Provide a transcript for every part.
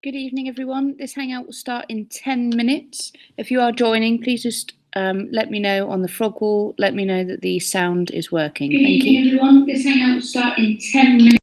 Good evening, everyone. This hangout will start in 10 minutes. If you are joining, please just let me know on the frog wall. Let me know that the sound is working. Good Thank evening, you. everyone. This hangout will start in 10 minutes.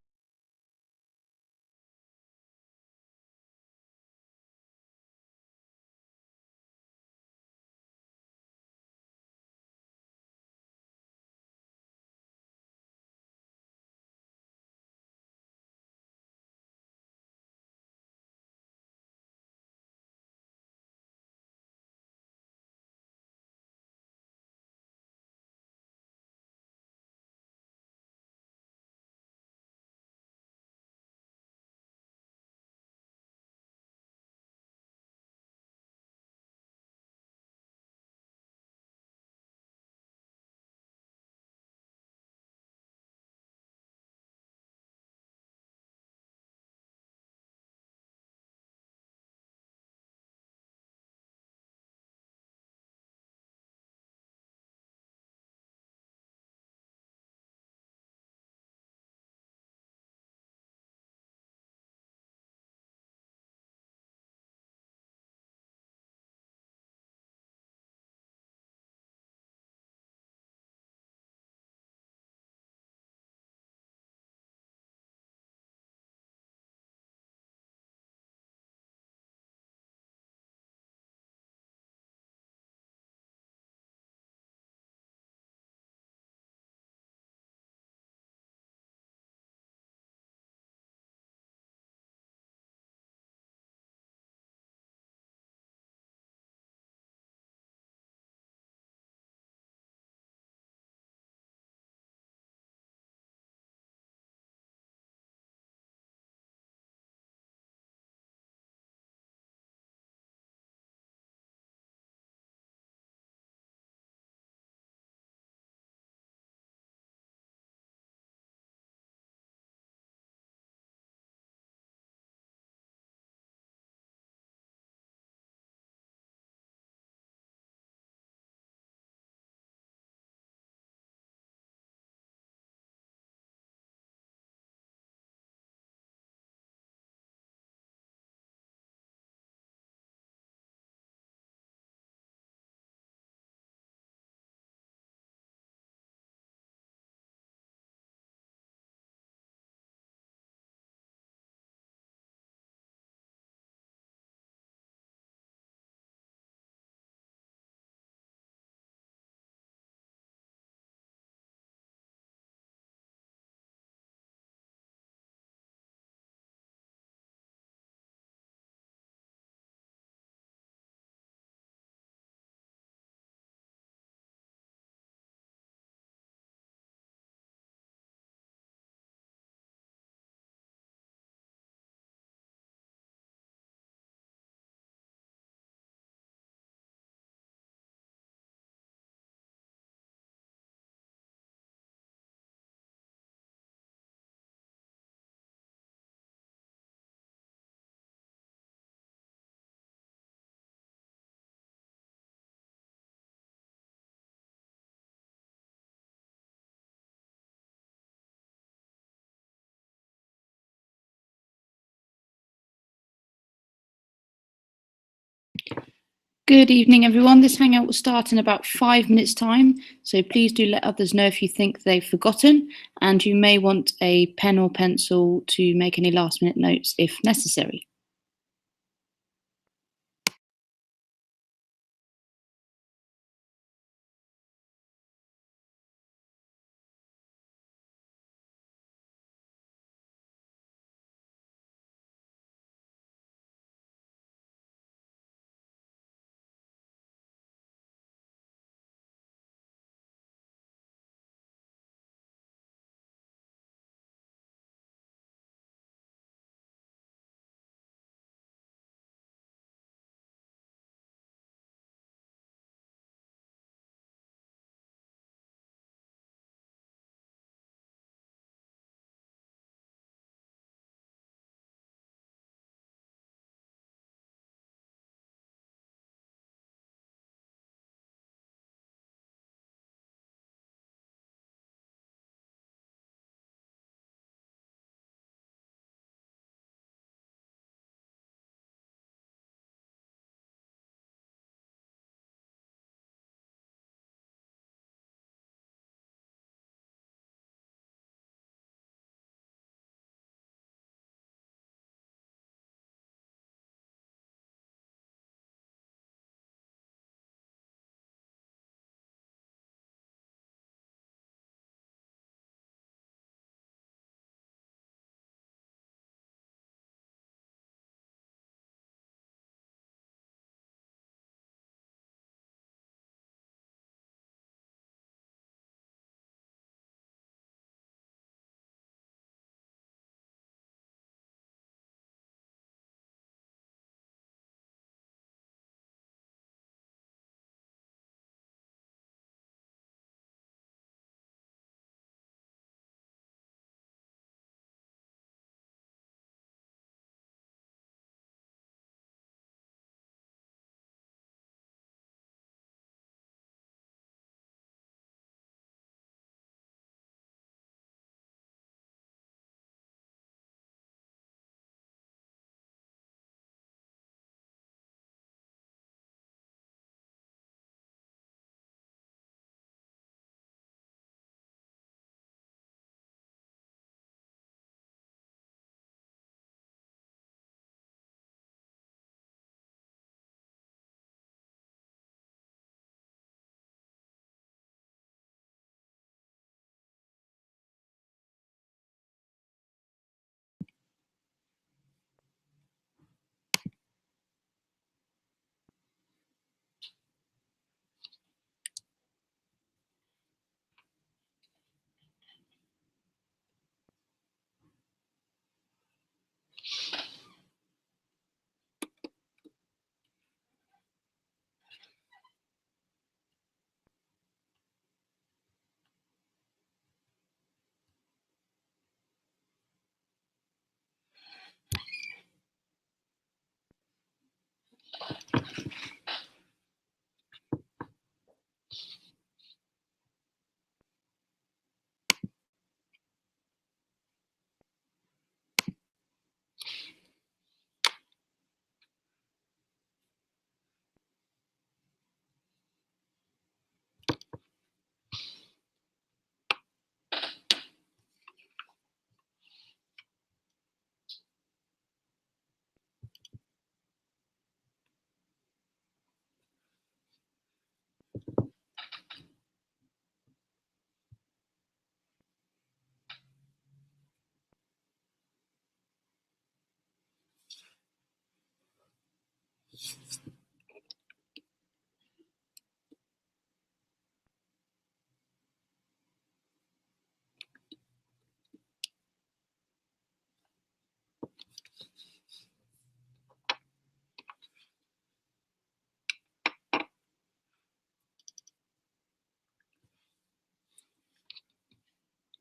Good evening, everyone. This hangout will start in about 5 minutes' time. So please do let others know if you think they've forgotten, and you may want a pen or pencil to make any last-minute notes if necessary.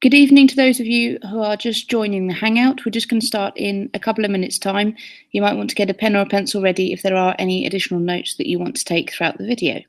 Good evening to those of you who are just joining the Hangout. We're just going to start in a couple of minutes' time. You might want to get a pen or a pencil ready if there are any additional notes that you want to take throughout the video.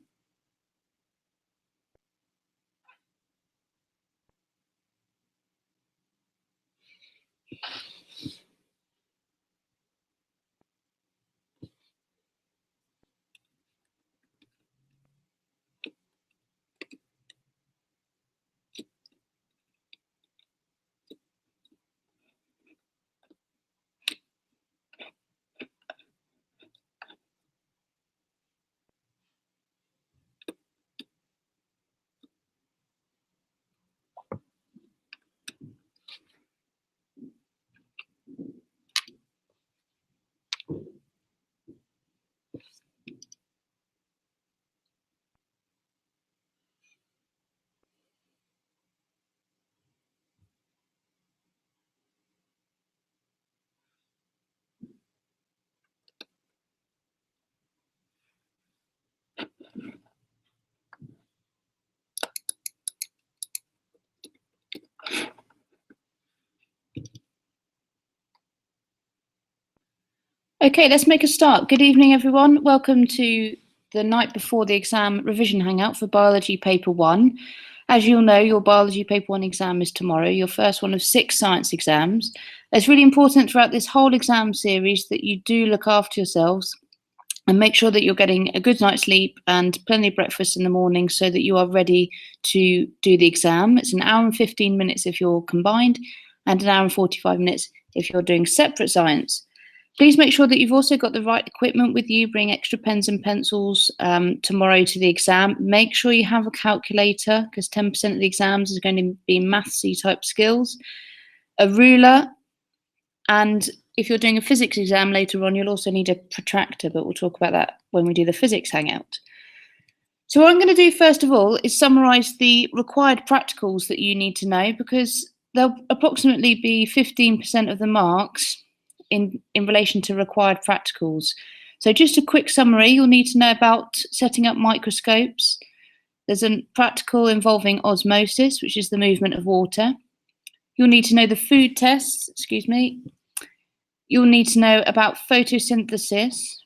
Okay, let's make a start. Good evening, everyone. Welcome to the night before the exam revision hangout for Biology Paper 1. As you'll know, your Biology Paper 1 exam is tomorrow, your first one of 6 science exams. It's really important throughout this whole exam series that you do look after yourselves and make sure that you're getting a good night's sleep and plenty of breakfast in the morning so that you are ready to do the exam. It's an hour and 15 minutes if you're combined and an hour and 45 minutes if you're doing separate science. Please make sure that you've also got the right equipment with you. Bring extra pens and pencils tomorrow to the exam. Make sure you have a calculator because 10% of the exams is going to be mathsy type skills. A ruler, and if you're doing a physics exam later on, you'll also need a protractor, but we'll talk about that when we do the physics hangout. So what I'm going to do first of all is summarise the required practicals that you need to know because there'll approximately be 15% of the marks in relation to required practicals. So just a quick summary, you'll need to know about setting up microscopes. There's a practical involving osmosis, which is the movement of water. You'll need to know the food tests, You'll need to know about photosynthesis,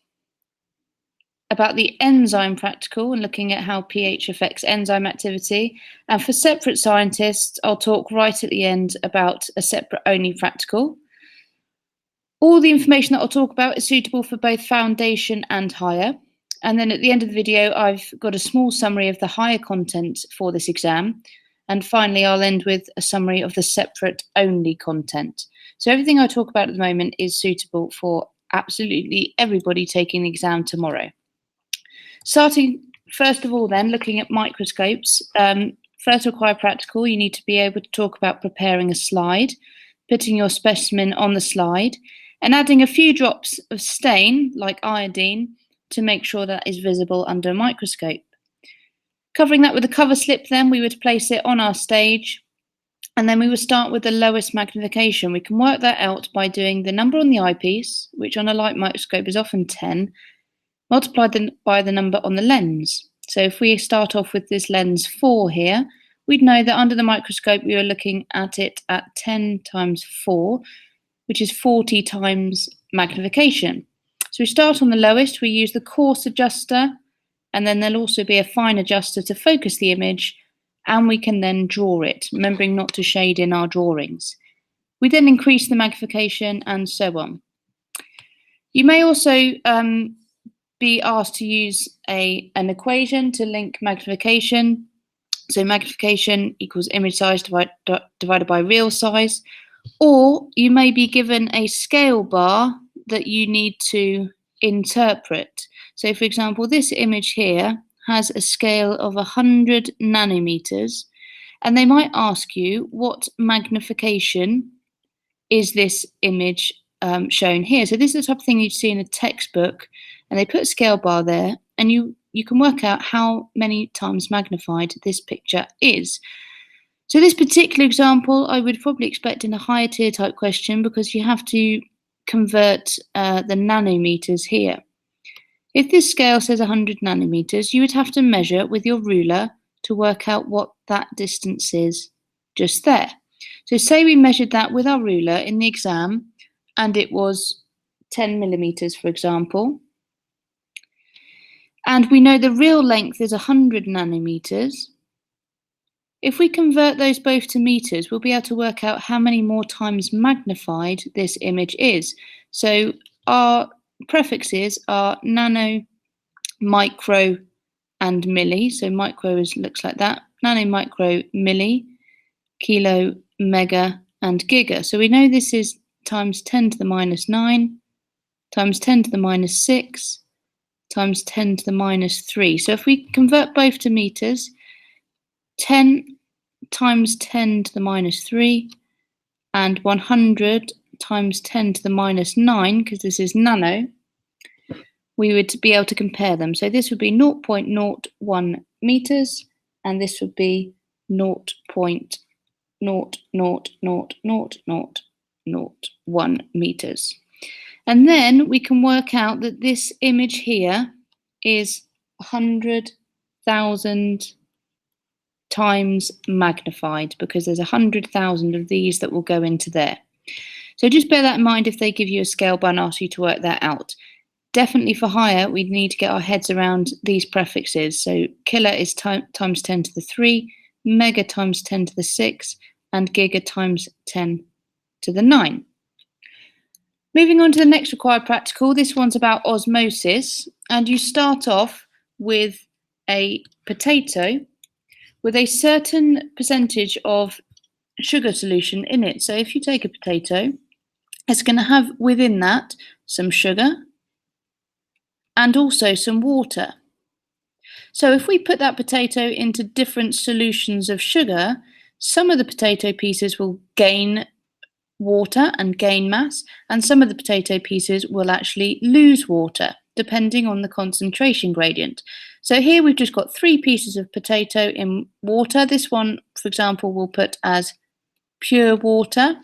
about the enzyme practical and looking at how pH affects enzyme activity. And for separate scientists, I'll talk right at the end about a separate only practical. All the information that I'll talk about is suitable for both foundation and higher. And then at the end of the video, I've got a small summary of the higher content for this exam. And finally, I'll end with a summary of the separate only content. So everything I talk about at the moment is suitable for absolutely everybody taking the exam tomorrow. Starting first of all then, looking at microscopes. First required practical, you need to be able to talk about preparing a slide, putting your specimen on the slide, and adding a few drops of stain, like iodine, to make sure that is visible under a microscope. Covering that with a cover slip then, we would place it on our stage, and then we would start with the lowest magnification. We can work that out by doing the number on the eyepiece, which on a light microscope is often 10, multiplied by the number on the lens. So if we start off with this lens 4 here, we'd know that under the microscope we are looking at it at 10 times 4, which is 40 times magnification. So we start on the lowest, we use the coarse adjuster, and then there'll also be a fine adjuster to focus the image, and we can then draw it, remembering not to shade in our drawings. We then increase the magnification and so on. You may also be asked to use an equation to link magnification. So magnification equals image size divided by real size. Or you may be given a scale bar that you need to interpret. So for example, this image here has a scale of 100 nanometers, and they might ask you what magnification is this image shown here. So this is the type of thing you'd see in a textbook, and they put a scale bar there, and you can work out how many times magnified this picture is. So this particular example, I would probably expect in a higher tier type question, because you have to convert the nanometers here. If this scale says 100 nanometers, you would have to measure with your ruler to work out what that distance is just there. So say we measured that with our ruler in the exam, and it was 10 millimeters, for example. And we know the real length is 100 nanometers. If we convert those both to meters, we'll be able to work out how many more times magnified this image is. So our prefixes are nano, micro, and milli. So micro looks like that. Nano, micro, milli, kilo, mega, and giga. So we know this is times 10 to the minus 9, times 10 to the minus 6, times 10 to the minus 3. So if we convert both to meters, 10 times 10 to the minus 3 and 100 times 10 to the minus 9, because this is nano, we would be able to compare them. So this would be 0.01 meters, and this would be 0.0000001 meters. And then we can work out that this image here is 100,000 times magnified, because there's 100,000 of these that will go into there. So just bear that in mind if they give you a scale bar and ask you to work that out. Definitely for higher, we need to get our heads around these prefixes. So kilo is times 10 to the 3, mega times 10 to the 6, and giga times 10 to the 9. Moving on to the next required practical, this one's about osmosis, and you start off with a potato with a certain percentage of sugar solution in it. So if you take a potato, it's going to have within that some sugar and also some water. So if we put that potato into different solutions of sugar, some of the potato pieces will gain water and gain mass, and some of the potato pieces will actually lose water, depending on the concentration gradient. So here we've just got 3 pieces of potato in water. This one, for example, we'll put as pure water.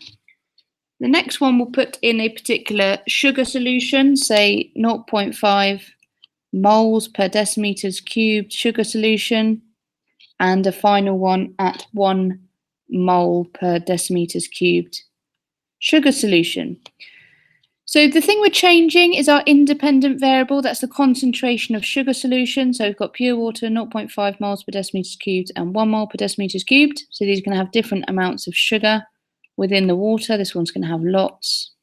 The next one we'll put in a particular sugar solution, say 0.5 moles per decimeters cubed sugar solution, and a final one at 1 mole per decimeters cubed sugar solution. So the thing we're changing is our independent variable. That's the concentration of sugar solution. So we've got pure water, 0.5 moles per decimeters cubed and 1 mole per decimeters cubed. So these are going to have different amounts of sugar within the water. This one's going to have lots.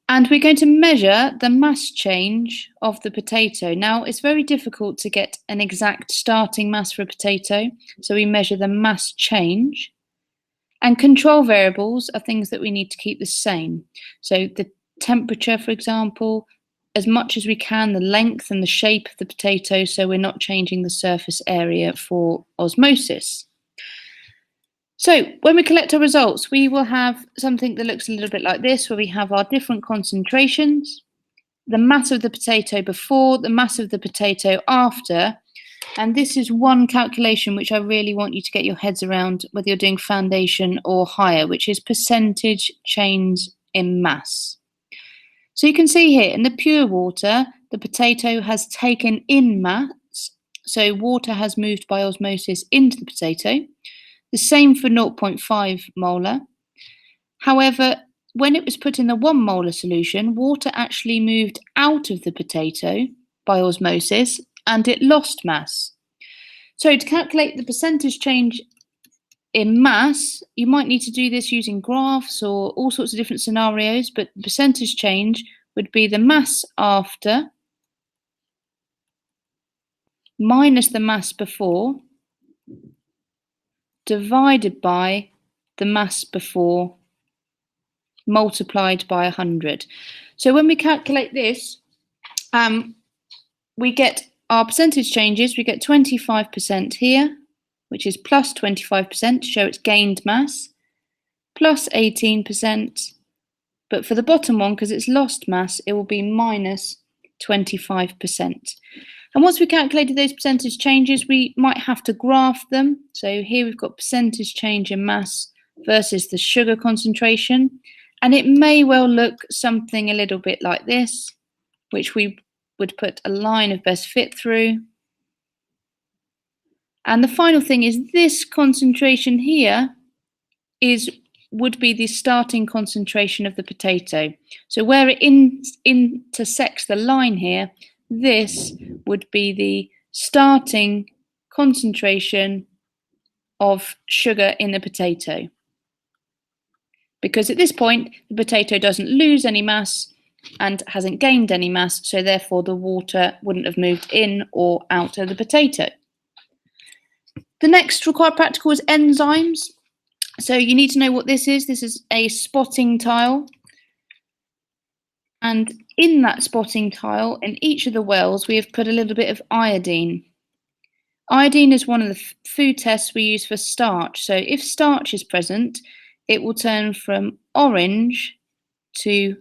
And we're going to measure the mass change of the potato. Now, it's very difficult to get an exact starting mass for a potato. So we measure the mass change. And control variables are things that we need to keep the same. So the temperature, for example, as much as we can, the length and the shape of the potato, so we're not changing the surface area for osmosis. So when we collect our results, we will have something that looks a little bit like this, where we have our different concentrations, the mass of the potato before, the mass of the potato after. And this is one calculation which I really want you to get your heads around, whether you're doing foundation or higher, which is percentage change in mass. So you can see here in the pure water, the potato has taken in mass, so water has moved by osmosis into the potato. The same for 0.5 molar. However, when it was put in the 1 molar solution, water actually moved out of the potato by osmosis, and it lost mass. So to calculate the percentage change in mass, you might need to do this using graphs or all sorts of different scenarios, but the percentage change would be the mass after minus the mass before divided by the mass before multiplied by 100. So when we calculate this, we get our percentage changes, we get 25% here, which is plus 25% to show it's gained mass, plus 18%, but for the bottom one, because it's lost mass, it will be minus 25%. And once we calculated those percentage changes, we might have to graph them. So here we've got percentage change in mass versus the sugar concentration. And it may well look something a little bit like this, which we would put a line of best fit through. And the final thing is this concentration here would be the starting concentration of the potato. So where it intersects the line here, this would be the starting concentration of sugar in the potato. Because at this point, the potato doesn't lose any mass and hasn't gained any mass, so therefore the water wouldn't have moved in or out of the potato. The next required practical is enzymes. So you need to know what this is. This is a spotting tile. And in that spotting tile, in each of the wells, we have put a little bit of iodine. Iodine is one of the food tests we use for starch. So if starch is present, it will turn from orange to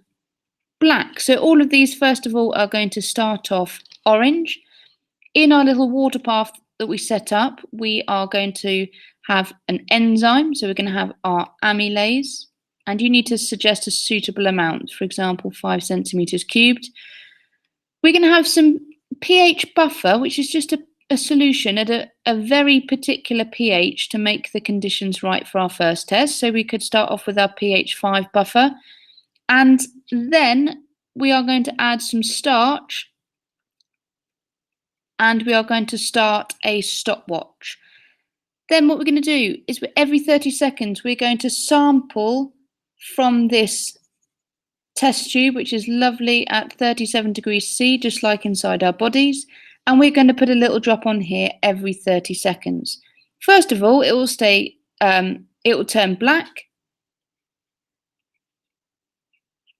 black. So all of these, first of all, are going to start off orange. In our little water path that we set up, we are going to have an enzyme. So we're going to have our amylase. And you need to suggest a suitable amount, for example, 5 centimeters cubed. We're going to have some pH buffer, which is just a solution at a very particular pH to make the conditions right for our first test. So we could start off with our pH 5 buffer. And then we are going to add some starch. And we are going to start a stopwatch. Then what we're going to do is every 30 seconds, we're going to sample from this test tube, which is lovely at 37 degrees C, just like inside our bodies. And we're going to put a little drop on here every 30 seconds. First of all, it will turn black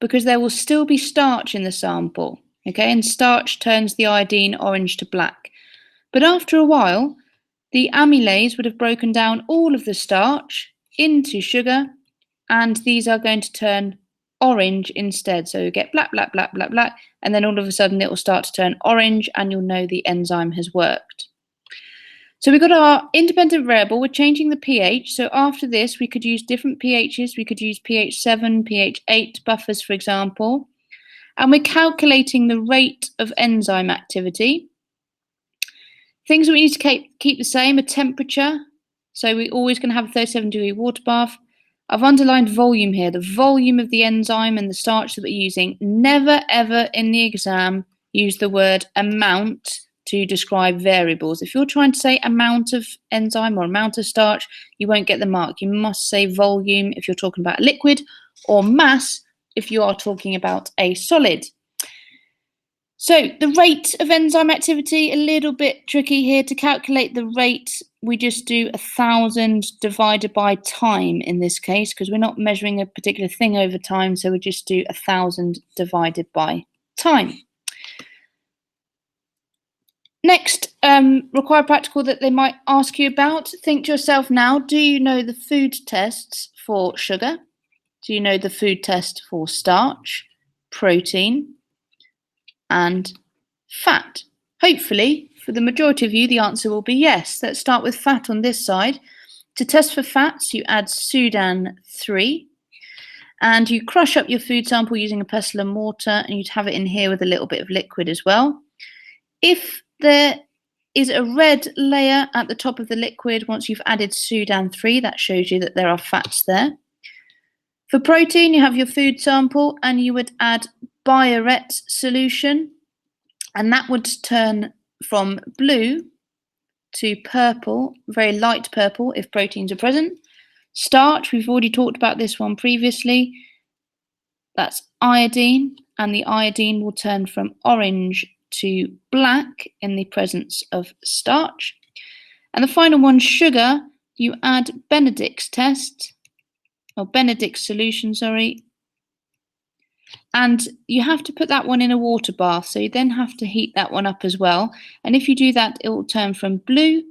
because there will still be starch in the sample. Okay, and starch turns the iodine orange to black. But after a while, the amylase would have broken down all of the starch into sugar, and these are going to turn orange instead. So you get black, black, black, black, black, and then all of a sudden it will start to turn orange, and you'll know the enzyme has worked. So we've got our independent variable. We're changing the pH. So after this, we could use different pHs. We could use pH 7, pH 8 buffers, for example. And we're calculating the rate of enzyme activity. Things that we need to keep the same are temperature. So we're always going to have a 37-degree water bath. I've underlined volume here, the volume of the enzyme and the starch that we're using. Never, ever in the exam use the word amount to describe variables. If you're trying to say amount of enzyme or amount of starch, you won't get the mark. You must say volume if you're talking about liquid, or mass if you are talking about a solid. So the rate of enzyme activity, a little bit tricky here. To calculate the rate, we just do 1,000 divided by time in this case, because we're not measuring a particular thing over time, so we just do 1,000 divided by time. Next, required practical that they might ask you about. Think to yourself now, do you know the food tests for sugar? Do you know the food test for starch, protein, and fat? Hopefully, for the majority of you, the answer will be yes. Let's start with fat on this side. To test for fats, you add Sudan 3, and you crush up your food sample using a pestle and mortar, and you'd have it in here with a little bit of liquid as well. If there is a red layer at the top of the liquid, once you've added Sudan 3, that shows you that there are fats there. For protein, you have your food sample, and you would add Biuret solution, and that would turn from blue to purple, very light purple if proteins are present. Starch, we've already talked about this one previously. That's iodine, and the iodine will turn from orange to black in the presence of starch. And the final one, sugar, you add Benedict's test, or Benedict's solution, sorry, And you have to put that one in a water bath. So you then have to heat that one up as well. And if you do that, it will turn from blue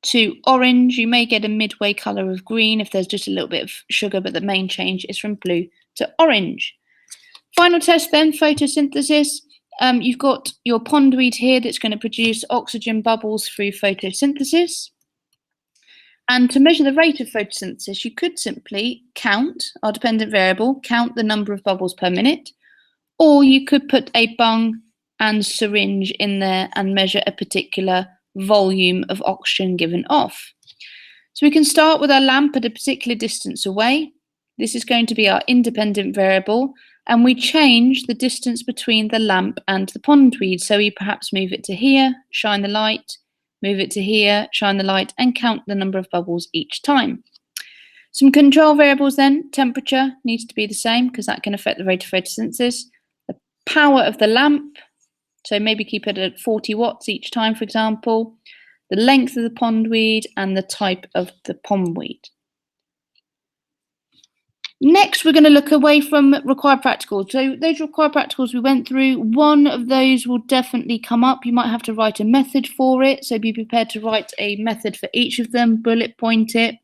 to orange. You may get a midway colour of green if there's just a little bit of sugar, but the main change is from blue to orange. Final test then, photosynthesis. You've got your pondweed here that's going to produce oxygen bubbles through photosynthesis. And to measure the rate of photosynthesis, you could simply count our dependent variable, count the number of bubbles per minute, or you could put a bung and syringe in there and measure a particular volume of oxygen given off. So we can start with our lamp at a particular distance away. This is going to be our independent variable, and we change the distance between the lamp and the pondweed. So we perhaps move it to here, shine the light, move it to here, shine the light, and count the number of bubbles each time. Some control variables then, temperature needs to be the same because that can affect the rate of photosynthesis. The power of the lamp, so maybe keep it at 40 watts each time, for example. The length of the pondweed and the type of the pondweed. Next, we're going to look away from required practicals. So those required practicals we went through, one of those will definitely come up. You might have to write a method for it. So be prepared to write a method for each of them, bullet point it.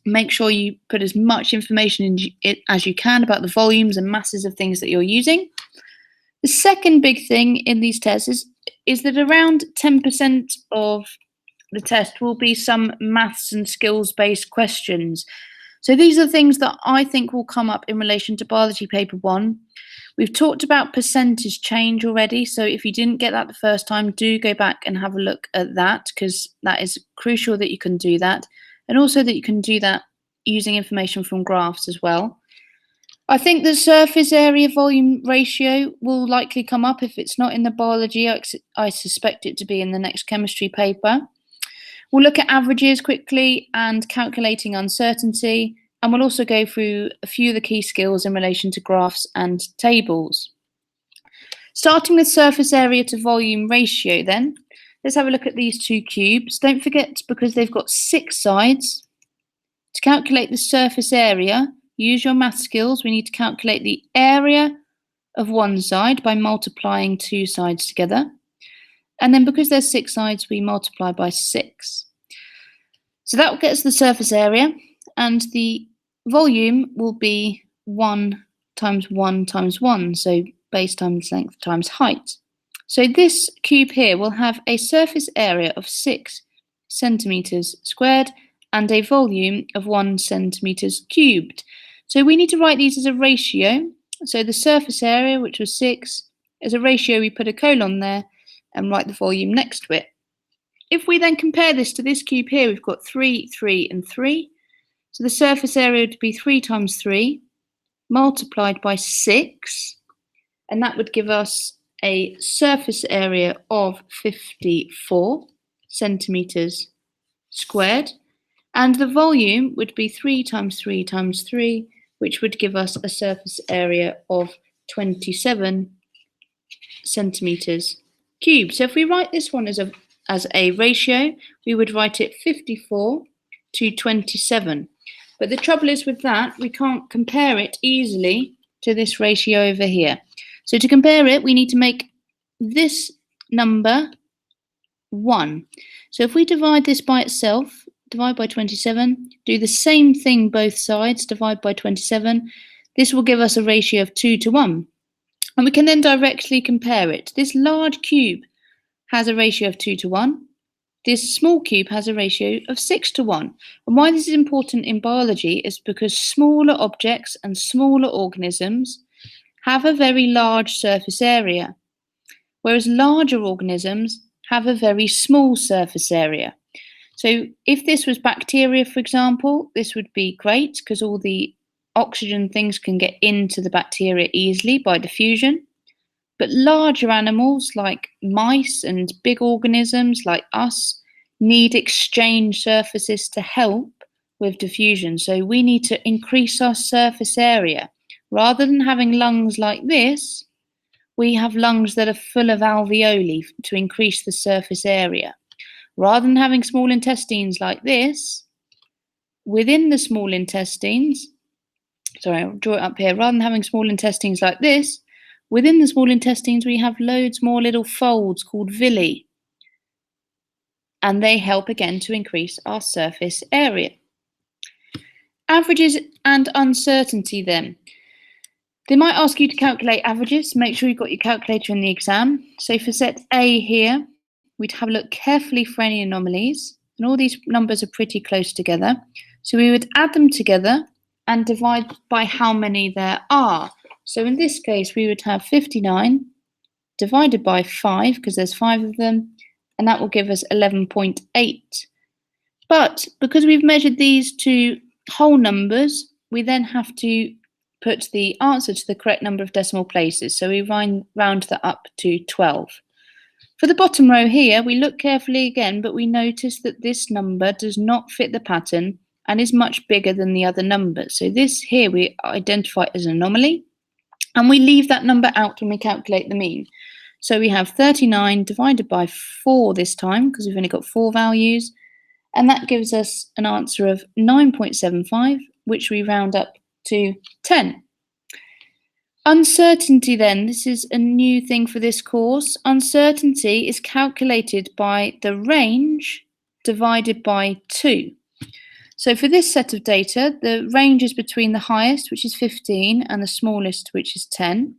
Make sure you put as much information in it as you can about the volumes and masses of things that you're using. The second big thing in these tests is that around 10% of the test will be some maths and skills-based questions. So these are things that I think will come up in relation to biology paper 1. We've talked about percentage change already, so if you didn't get that the first time, do go back and have a look at that, because that is crucial that you can do that, and also that you can do that using information from graphs as well. I think the surface area volume ratio will likely come up. If it's not in the biology, I suspect it to be in the next chemistry paper. We'll look at averages quickly and calculating uncertainty, and we'll also go through a few of the key skills in relation to graphs and tables. Starting with surface area to volume ratio then, let's have a look at these two cubes. Don't forget, because they've got 6 sides, to calculate the surface area, use your math skills. We need to calculate the area of one side by multiplying 2 sides together. And then because there's 6 sides, we multiply by 6. So that will get us the surface area, and the volume will be 1 times 1 times 1, so base times length times height. So this cube here will have a surface area of 6 centimeters squared and a volume of 1 centimeters cubed. So we need to write these as a ratio. So the surface area, which was 6, as a ratio, we put a colon there and write the volume next to it. If we then compare this to this cube here, we've got 3, 3, and 3. So the surface area would be 3 times 3 multiplied by 6, and that would give us a surface area of 54 centimeters squared, and the volume would be 3 times 3 times 3, which would give us a surface area of 27 centimeters cubed. So if we write this one as a ratio, we would write it 54 to 27. But the trouble is with that, we can't compare it easily to this ratio over here. So to compare it, we need to make this number 1. So if we divide this by itself, divide by 27, do the same thing both sides, divide by 27, this will give us a ratio of 2 to 1. And we can then directly compare it. This large cube has a ratio of 2 to 1. This small cube has a ratio of 6 to 1. And why this is important in biology is because smaller objects and smaller organisms have a very large surface area, whereas larger organisms have a very small surface area. So if this was bacteria, for example, this would be great because all the oxygen things can get into the bacteria easily by diffusion. But larger animals like mice and big organisms like us need exchange surfaces to help with diffusion. So we need to increase our surface area. Rather than having lungs like this, we have lungs that are full of alveoli to increase the surface area. Rather than having small intestines like this, within the small intestines, sorry, I'll draw it up here. Rather than having small intestines like this, Within the small intestines, we have loads more little folds called villi, and they help again to increase our surface area. Averages and uncertainty then. They might ask you to calculate averages. Make sure you've got your calculator in the exam. So for set A here, we'd have a look carefully for any anomalies, and all these numbers are pretty close together. So we would add them together and divide by how many there are. So in this case, we would have 59 divided by 5, because there's 5 of them, and that will give us 11.8. But because we've measured these to whole numbers, we then have to put the answer to the correct number of decimal places. So we round that up to 12. For the bottom row here, we look carefully again, but we notice that this number does not fit the pattern and is much bigger than the other numbers. So this here we identify as an anomaly, and we leave that number out when we calculate the mean. So we have 39 divided by 4 this time, because we've only got 4 values, and that gives us an answer of 9.75, which we round up to 10. Uncertainty then, this is a new thing for this course. Uncertainty is calculated by the range divided by 2. So for this set of data, the range is between the highest, which is 15, and the smallest, which is 10.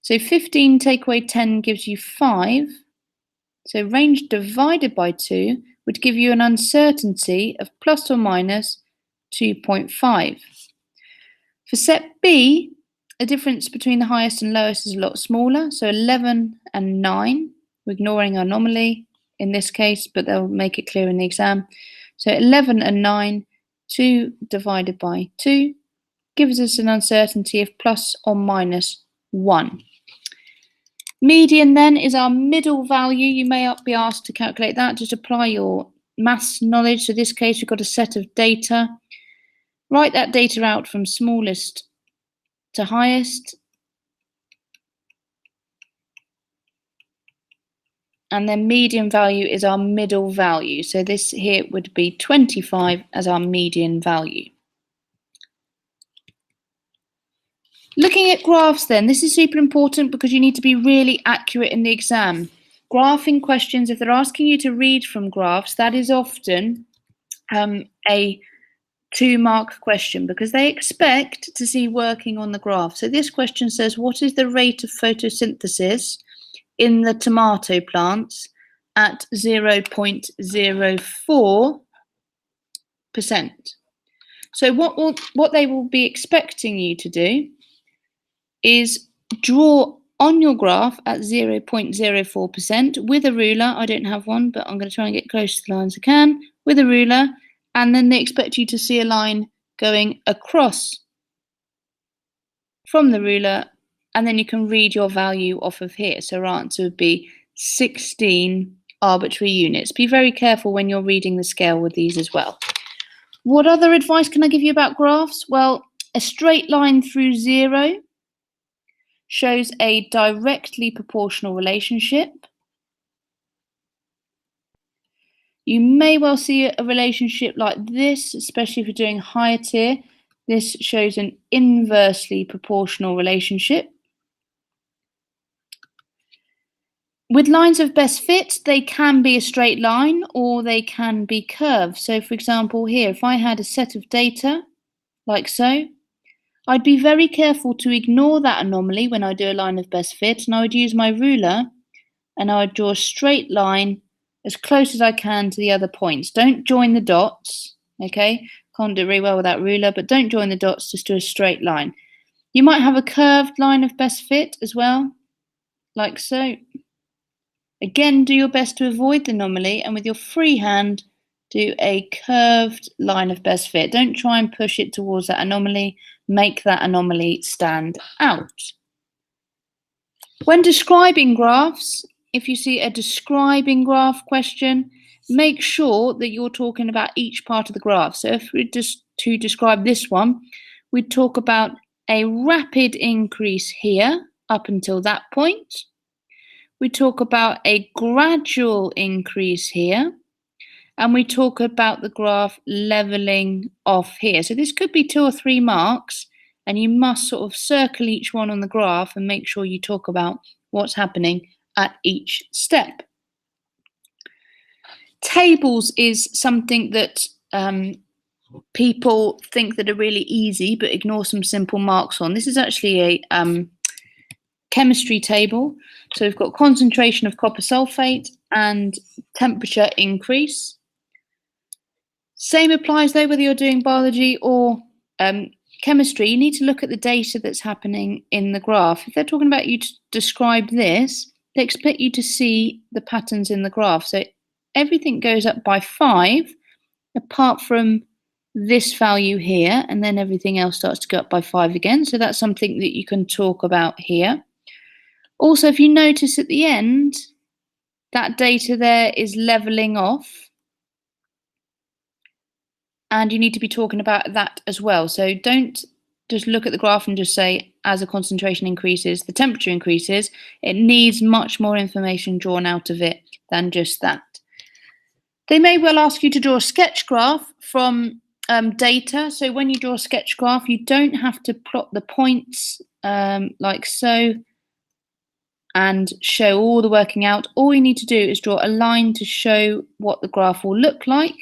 So 15 take away 10 gives you 5. So range divided by 2 would give you an uncertainty of plus or minus 2.5. For set B, the difference between the highest and lowest is a lot smaller, so 11 and 9. We're ignoring our anomaly in this case, but they'll make it clear in the exam. So 11 and 9, 2 divided by 2, gives us an uncertainty of plus or minus 1. Median then is our middle value. You may be asked to calculate that. Just apply your maths knowledge. So in this case, we've got a set of data. Write that data out from smallest to highest. And then median value is our middle value. So this here would be 25 as our median value. Looking at graphs then, this is super important because you need to be really accurate in the exam. Graphing questions, if they're asking you to read from graphs, that is often a 2-mark question because they expect to see working on the graph. So this question says, what is the rate of photosynthesis in the tomato plants at 0.04%? So what they will be expecting you to do is draw on your graph at 0.04% with a ruler. I don't have one, but I'm going to try and get close to the line as I can with a ruler. And then they expect you to see a line going across from the ruler, and then you can read your value off of here. So our answer would be 16 arbitrary units. Be very careful when you're reading the scale with these as well. What other advice can I give you about graphs? Well, a straight line through 0 shows a directly proportional relationship. You may well see a relationship like this, especially if you're doing higher tier. This shows an inversely proportional relationship. With lines of best fit, they can be a straight line or they can be curved. So for example here, if I had a set of data like so, I'd be very careful to ignore that anomaly when I do a line of best fit, and I would use my ruler and I would draw a straight line as close as I can to the other points. Don't join the dots, okay? Can't do it very well with that ruler, but don't join the dots, just do a straight line. You might have a curved line of best fit as well, like so. Again, do your best to avoid the anomaly, and with your free hand, do a curved line of best fit. Don't try and push it towards that anomaly. Make that anomaly stand out. When describing graphs, if you see a describing graph question, make sure that you're talking about each part of the graph. So if we just to describe this one, we'd talk about a rapid increase here up until that point. We talk about a gradual increase here, and we talk about the graph leveling off here. So this could be 2 or 3 marks, and you must sort of circle each one on the graph and make sure you talk about what's happening at each step. Tables is something that people think that are really easy but ignore some simple marks on. This is actually a chemistry table. So we've got concentration of copper sulfate and temperature increase. Same applies though whether you're doing biology or chemistry. You need to look at the data that's happening in the graph. If they're talking about you to describe this, they expect you to see the patterns in the graph. So everything goes up by 5 apart from this value here, and then everything else starts to go up by 5 again. So that's something that you can talk about here. Also, if you notice at the end, that data there is leveling off. And you need to be talking about that as well. So don't just look at the graph and just say, as the concentration increases, the temperature increases. It needs much more information drawn out of it than just that. They may well ask you to draw a sketch graph from data. So when you draw a sketch graph, you don't have to plot the points like so and show all the working out. All you need to do is draw a line to show what the graph will look like.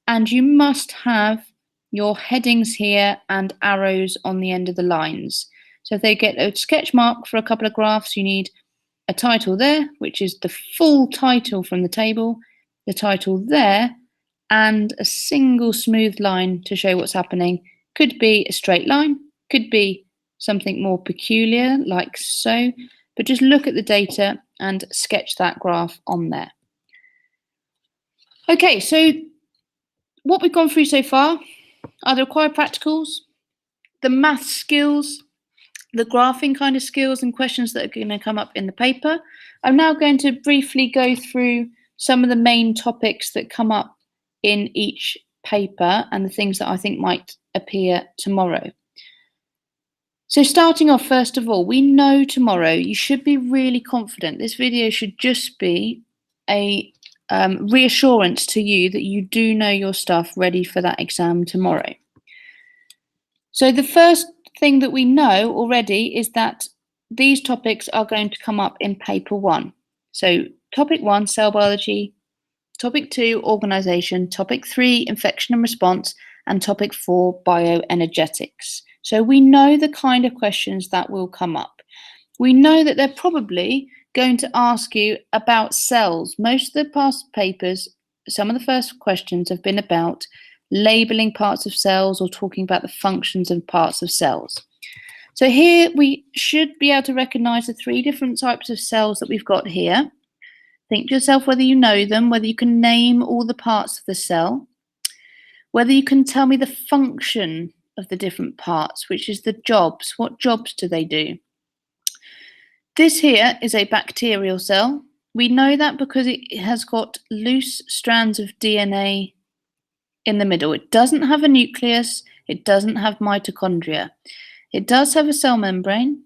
And you must have your headings here and arrows on the end of the lines. So if they get a sketch mark for a couple of graphs, you need a title there, which is the full title from the table, the title there, and a single smooth line to show what's happening. Could be a straight line, could be something more peculiar like so, but just look at the data and sketch that graph on there. Okay, so what we've gone through so far are the required practicals, the math skills, the graphing kind of skills and questions that are going to come up in the paper. I'm now going to briefly go through some of the main topics that come up in each paper and the things that I think might appear tomorrow. So starting off, first of all, we know tomorrow you should be really confident. This video should just be a reassurance to you that you do know your stuff ready for that exam tomorrow. So the first thing that we know already is that these topics are going to come up in paper 1. So topic 1, cell biology, topic 2, organisation, topic 3, infection and response, and topic 4, bioenergetics. So we know the kind of questions that will come up. We know that they're probably going to ask you about cells. Most of the past papers, some of the first questions have been about labeling parts of cells or talking about the functions of parts of cells. So here we should be able to recognize the 3 different types of cells that we've got here. Think to yourself whether you know them, whether you can name all the parts of the cell, whether you can tell me the function of the different parts, which is the jobs. What jobs do they do? This here is a bacterial cell. We know that because it has got loose strands of DNA in the middle. It doesn't have a nucleus. It doesn't have mitochondria. It does have a cell membrane.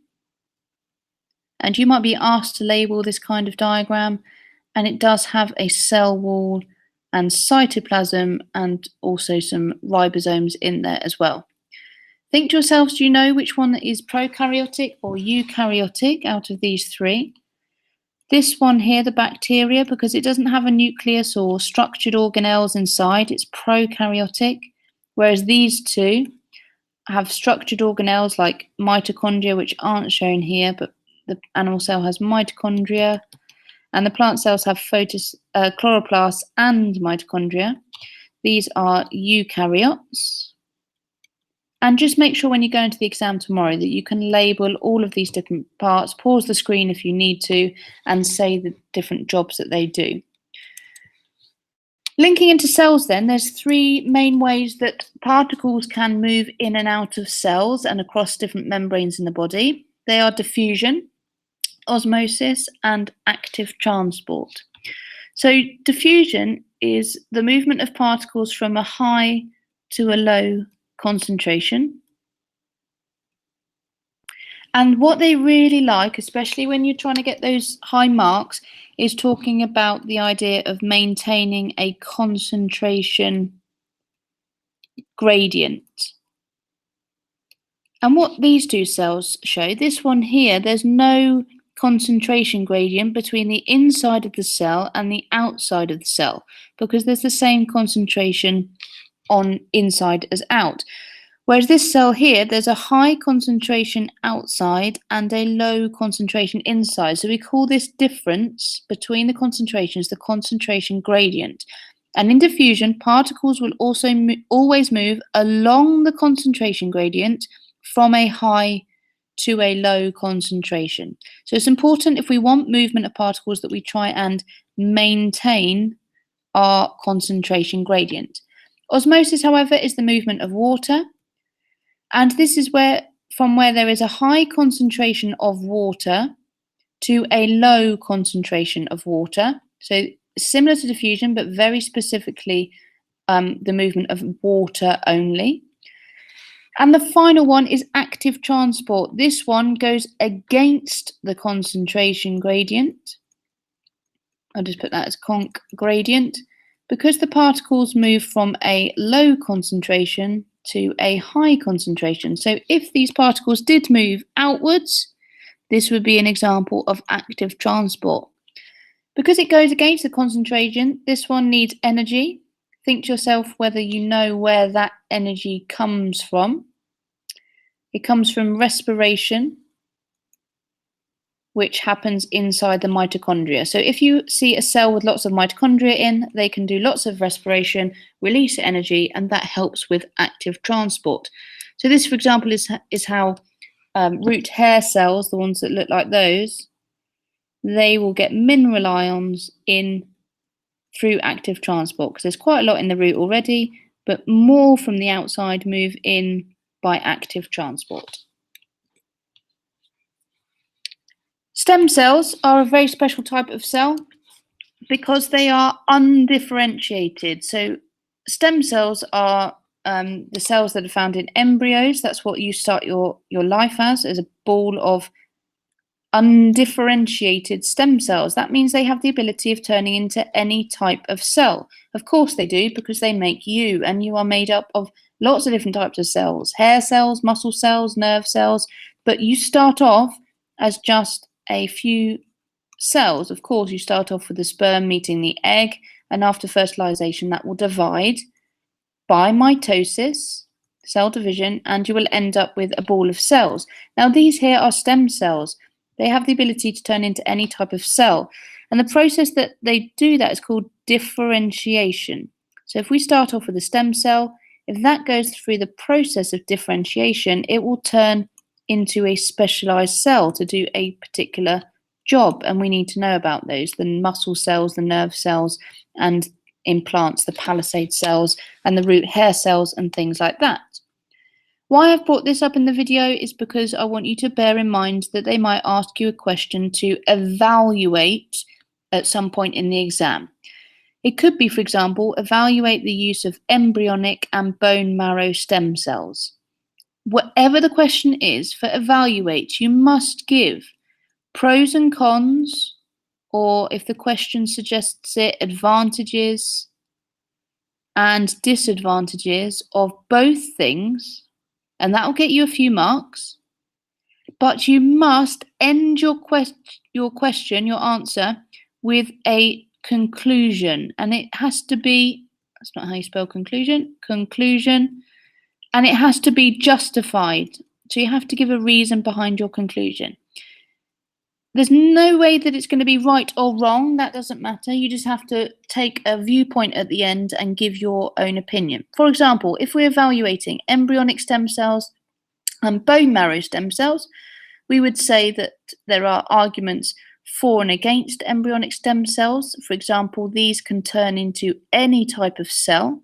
And you might be asked to label this kind of diagram. And it does have a cell wall and cytoplasm and also some ribosomes in there as well. Think to yourselves, do you know which one is prokaryotic or eukaryotic out of these 3? This one here, the bacteria, because it doesn't have a nucleus or structured organelles inside, it's prokaryotic, whereas these 2 have structured organelles like mitochondria, which aren't shown here, but the animal cell has mitochondria, and the plant cells have chloroplasts and mitochondria. These are eukaryotes. And just make sure when you go into the exam tomorrow that you can label all of these different parts, pause the screen if you need to, and say the different jobs that they do. Linking into cells then, there's 3 main ways that particles can move in and out of cells and across different membranes in the body. They are diffusion, osmosis, and active transport. So diffusion is the movement of particles from a high to a low concentration. And what they really like, especially when you're trying to get those high marks, is talking about the idea of maintaining a concentration gradient. And what these two cells show, this one here, there's no concentration gradient between the inside of the cell and the outside of the cell, because there's the same concentration on inside as out. Whereas this cell here, there's a high concentration outside and a low concentration inside. So we call this difference between the concentrations the concentration gradient. And in diffusion, particles will also always move along the concentration gradient from a high to a low concentration. So it's important, if we want movement of particles, that we try and maintain our concentration gradient. Osmosis, however, is the movement of water. And this is from where there is a high concentration of water to a low concentration of water. So similar to diffusion, but very specifically the movement of water only. And the final one is active transport. This one goes against the concentration gradient. I'll just put that as conc gradient, because the particles move from a low concentration to a high concentration. So if these particles did move outwards, this would be an example of active transport. Because it goes against the concentration, this one needs energy. Think to yourself whether you know where that energy comes from. It comes from respiration, which happens inside the mitochondria. So if you see a cell with lots of mitochondria in, they can do lots of respiration, release energy, and that helps with active transport. So this, for example, is how root hair cells, the ones that look like those, they will get mineral ions in through active transport, because there's quite a lot in the root already, but more from the outside move in by active transport. Stem cells are a very special type of cell because they are undifferentiated. So stem cells are the cells that are found in embryos. That's what you start your life as a ball of undifferentiated stem cells. That means they have the ability of turning into any type of cell. Of course they do, because they make you, and you are made up of lots of different types of cells: hair cells, muscle cells, nerve cells. But you start off as just a few cells. Of course, you start off with the sperm meeting the egg, and after fertilization, that will divide by mitosis, cell division, and you will end up with a ball of cells. Now, these here are stem cells. They have the ability to turn into any type of cell. And the process that they do that is called differentiation. So if we start off with a stem cell, if that goes through the process of differentiation, it will turn into a specialized cell to do a particular job. And we need to know about those: the muscle cells, the nerve cells, and in plants, the palisade cells and the root hair cells and things like that. Why I've brought this up in the video is because I want you to bear in mind that they might ask you a question to evaluate at some point in the exam. It could be, for example, evaluate the use of embryonic and bone marrow stem cells. Whatever the question is for evaluate, you must give pros and cons, or if the question suggests it, advantages and disadvantages of both things. And that will get you a few marks, but you must end your answer, with a conclusion. And it has to be, that's not how you spell conclusion, and it has to be justified. So you have to give a reason behind your conclusion. There's no way that it's going to be right or wrong. That doesn't matter. You just have to take a viewpoint at the end and give your own opinion. For example, if we're evaluating embryonic stem cells and bone marrow stem cells, we would say that there are arguments for and against embryonic stem cells. For example, these can turn into any type of cell.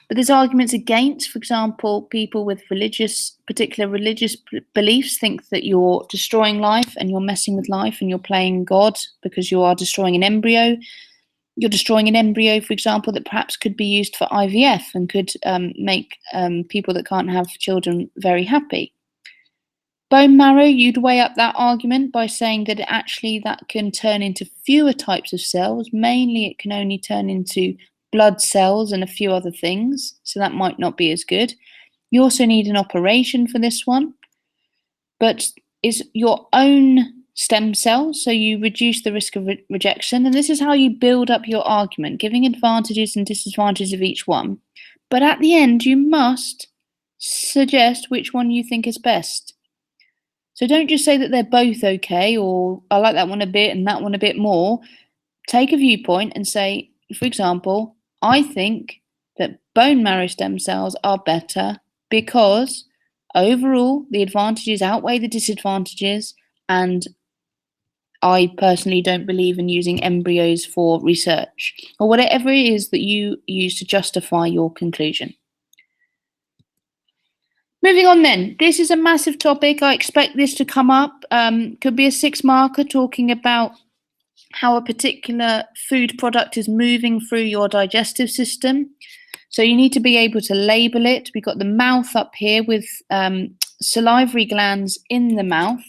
But there's arguments against. For example, people with particular religious beliefs think that you're destroying life and you're messing with life and you're playing God because you are destroying an embryo. You're destroying an embryo, for example, that perhaps could be used for IVF and could make people that can't have children very happy. Bone marrow, you'd weigh up that argument by saying that actually that can turn into fewer types of cells. Mainly it can only turn into blood cells and a few other things, so that might not be as good. You also need an operation for this one, but it's your own stem cells, so you reduce the risk of rejection. And this is how you build up your argument, giving advantages and disadvantages of each one. But at the end, you must suggest which one you think is best. So don't just say that they're both okay, or I like that one a bit and that one a bit more. Take a viewpoint and say, for example, I think that bone marrow stem cells are better because overall the advantages outweigh the disadvantages, and I personally don't believe in using embryos for research, or whatever it is that you use to justify your conclusion. Moving on then, this is a massive topic. I expect this to come up. Could be a 6-marker talking about how a particular food product is moving through your digestive system. So you need to be able to label it. We've got the mouth up here with salivary glands in the mouth.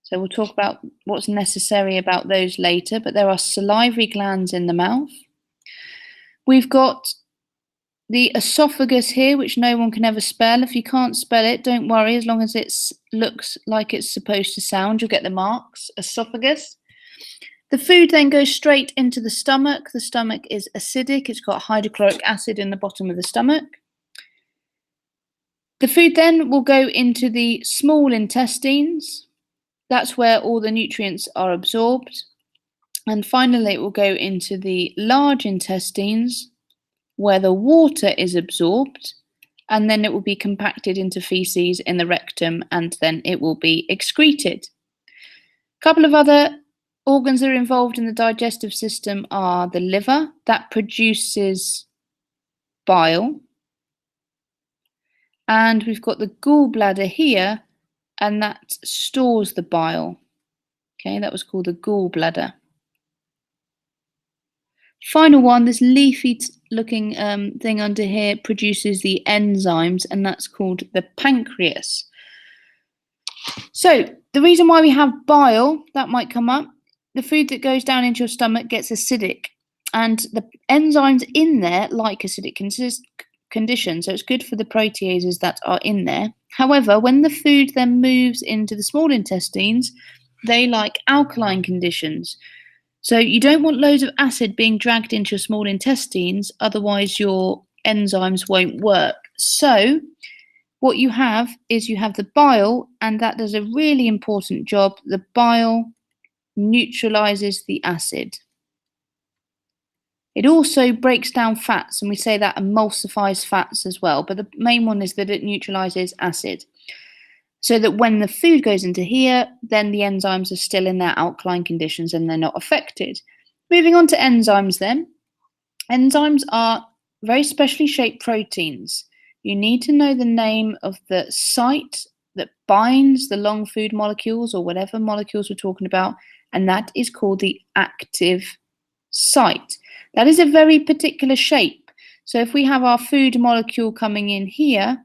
So we'll talk about what's necessary about those later, but there are salivary glands in the mouth. We've got the esophagus here, which no one can ever spell. If you can't spell it, don't worry. As long as it looks like it's supposed to sound, you'll get the marks. Esophagus. The food then goes straight into the stomach. The stomach is acidic. It's got hydrochloric acid in the bottom of the stomach. The food then will go into the small intestines. That's where all the nutrients are absorbed. And finally, it will go into the large intestines, where the water is absorbed, and then it will be compacted into feces in the rectum, and then it will be excreted. A couple of other organs that are involved in the digestive system are the liver, that produces bile, and we've got the gallbladder here, and that stores the bile. Okay, that was called the gallbladder. Final one, this leafy looking thing under here produces the enzymes, and that's called the pancreas. So the reason why we have bile, that might come up, the food that goes down into your stomach gets acidic, and the enzymes in there like acidic conditions, so it's good for the proteases that are in there. However, when the food then moves into the small intestines, they like alkaline conditions. So you don't want loads of acid being dragged into your small intestines, otherwise your enzymes won't work. So what you have is you have the bile, and that does a really important job. The bile neutralizes the acid. It also breaks down fats, and we say that emulsifies fats as well, but the main one is that it neutralizes acid. So that when the food goes into here, then the enzymes are still in their alkaline conditions and they're not affected. Moving on to enzymes then. Enzymes are very specially shaped proteins. You need to know the name of the site that binds the long food molecules, or whatever molecules we're talking about, and that is called the active site. That is a very particular shape. So if we have our food molecule coming in here,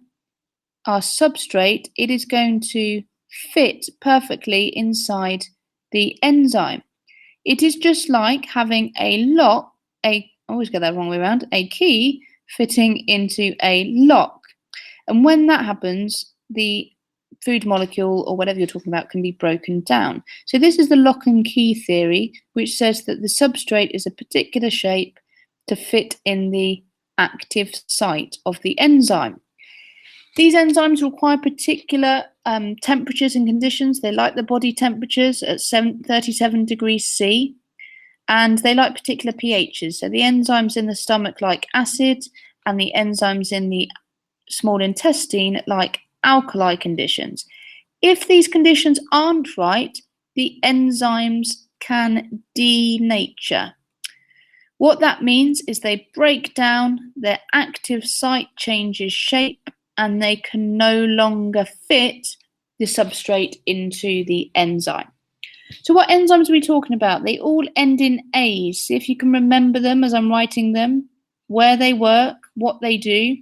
our substrate, it is going to fit perfectly inside the enzyme. It is just like having a lock, I always get that wrong way around, a key fitting into a lock. And when that happens, the food molecule, or whatever you're talking about, can be broken down. So this is the lock and key theory, which says that the substrate is a particular shape to fit in the active site of the enzyme. These enzymes require particular temperatures and conditions. They like the body temperatures at 37 degrees C, and they like particular pHs. So the enzymes in the stomach like acid, and the enzymes in the small intestine like alkali conditions. If these conditions aren't right, the enzymes can denature. What that means is they break down, their active site changes shape, and they can no longer fit the substrate into the enzyme. So what enzymes are we talking about? They all end in A's. See if you can remember them as I'm writing them, where they work, what they do,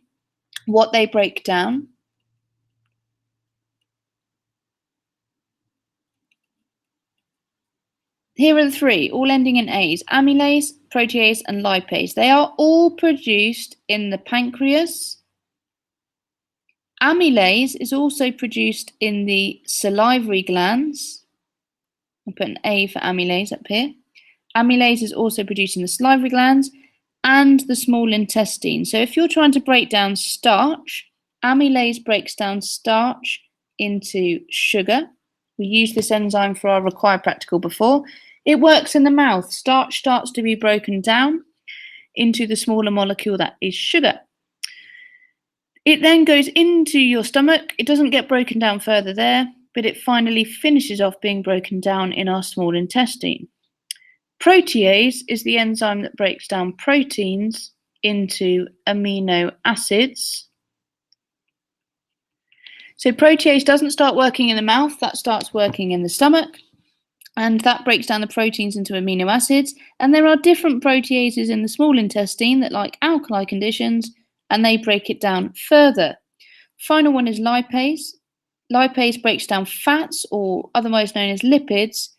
what they break down. Here are the three, all ending in A's: amylase, protease, and lipase. They are all produced in the pancreas, Amylase is also produced in the salivary glands. I'll put an A for amylase up here. Amylase is also produced in the salivary glands and the small intestine. So if you're trying to break down starch, amylase breaks down starch into sugar. We used this enzyme for our required practical before. It works in the mouth. Starch starts to be broken down into the smaller molecule that is sugar. It then goes into your stomach. It doesn't get broken down further there, but it finally finishes off being broken down in our small intestine. Protease is the enzyme that breaks down proteins into amino acids. So protease doesn't start working in the mouth, that starts working in the stomach, and that breaks down the proteins into amino acids. And there are different proteases in the small intestine that like alkali conditions, and they break it down further. Final one is lipase. Lipase breaks down fats, or otherwise known as lipids,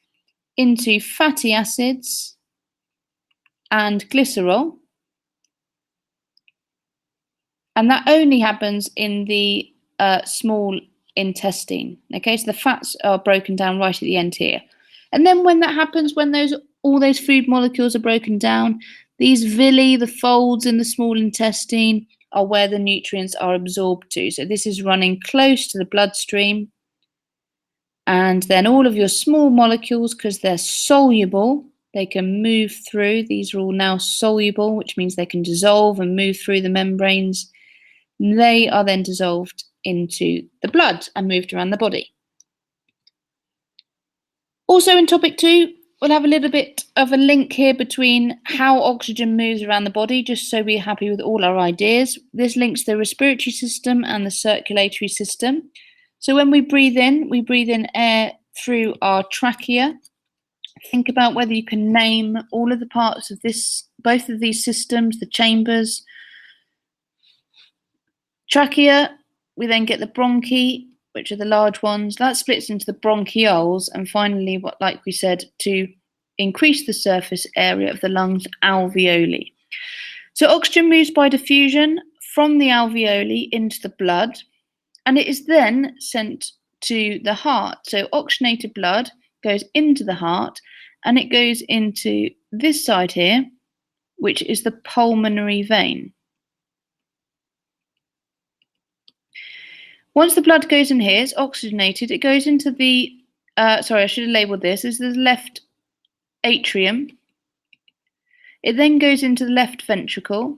into fatty acids and glycerol. And that only happens in the small intestine. Okay, so the fats are broken down right at the end here. And then when that happens, when all those food molecules are broken down, these villi, the folds in the small intestine, are where the nutrients are absorbed to. So this is running close to the bloodstream. And then all of your small molecules, because they're soluble, they can move through. These are all now soluble, which means they can dissolve and move through the membranes. They are then dissolved into the blood and moved around the body. Also in topic 2, we'll have a little bit of a link here between how oxygen moves around the body, just so we're happy with all our ideas. This links the respiratory system and the circulatory system. So when we breathe in air through our trachea. Think about whether you can name all of the parts of both of these systems, the chambers. Trachea, we then get the bronchi, which are the large ones. That splits into the bronchioles, and finally, like we said, to increase the surface area of the lungs, alveoli. So oxygen moves by diffusion from the alveoli into the blood, and it is then sent to the heart. So oxygenated blood goes into the heart, and it goes into this side here, which is the pulmonary vein. Once the blood goes in here, it's oxygenated, it goes into the, sorry, I should have labelled this. This is the left atrium. It then goes into the left ventricle,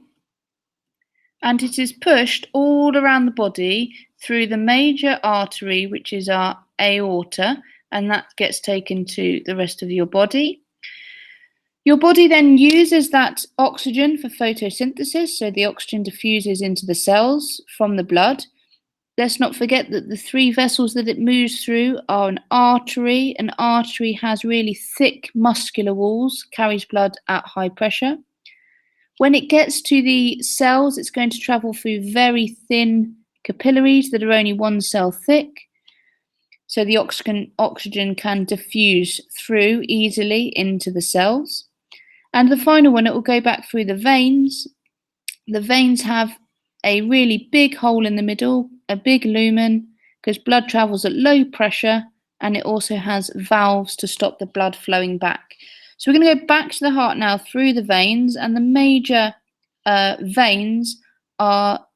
and it is pushed all around the body through the major artery, which is our aorta, and that gets taken to the rest of your body. Your body then uses that oxygen for photosynthesis, so the oxygen diffuses into the cells from the blood. Let's not forget that the 3 vessels that it moves through are an artery. An artery has really thick muscular walls, carries blood at high pressure. When it gets to the cells, it's going to travel through very thin capillaries that are only 1 cell thick. So the oxygen can diffuse through easily into the cells. And the final one, it will go back through the veins. The veins have a really big hole in the middle, a big lumen, because blood travels at low pressure, and it also has valves to stop the blood flowing back. So we're going to go back to the heart now through the veins, and the major veins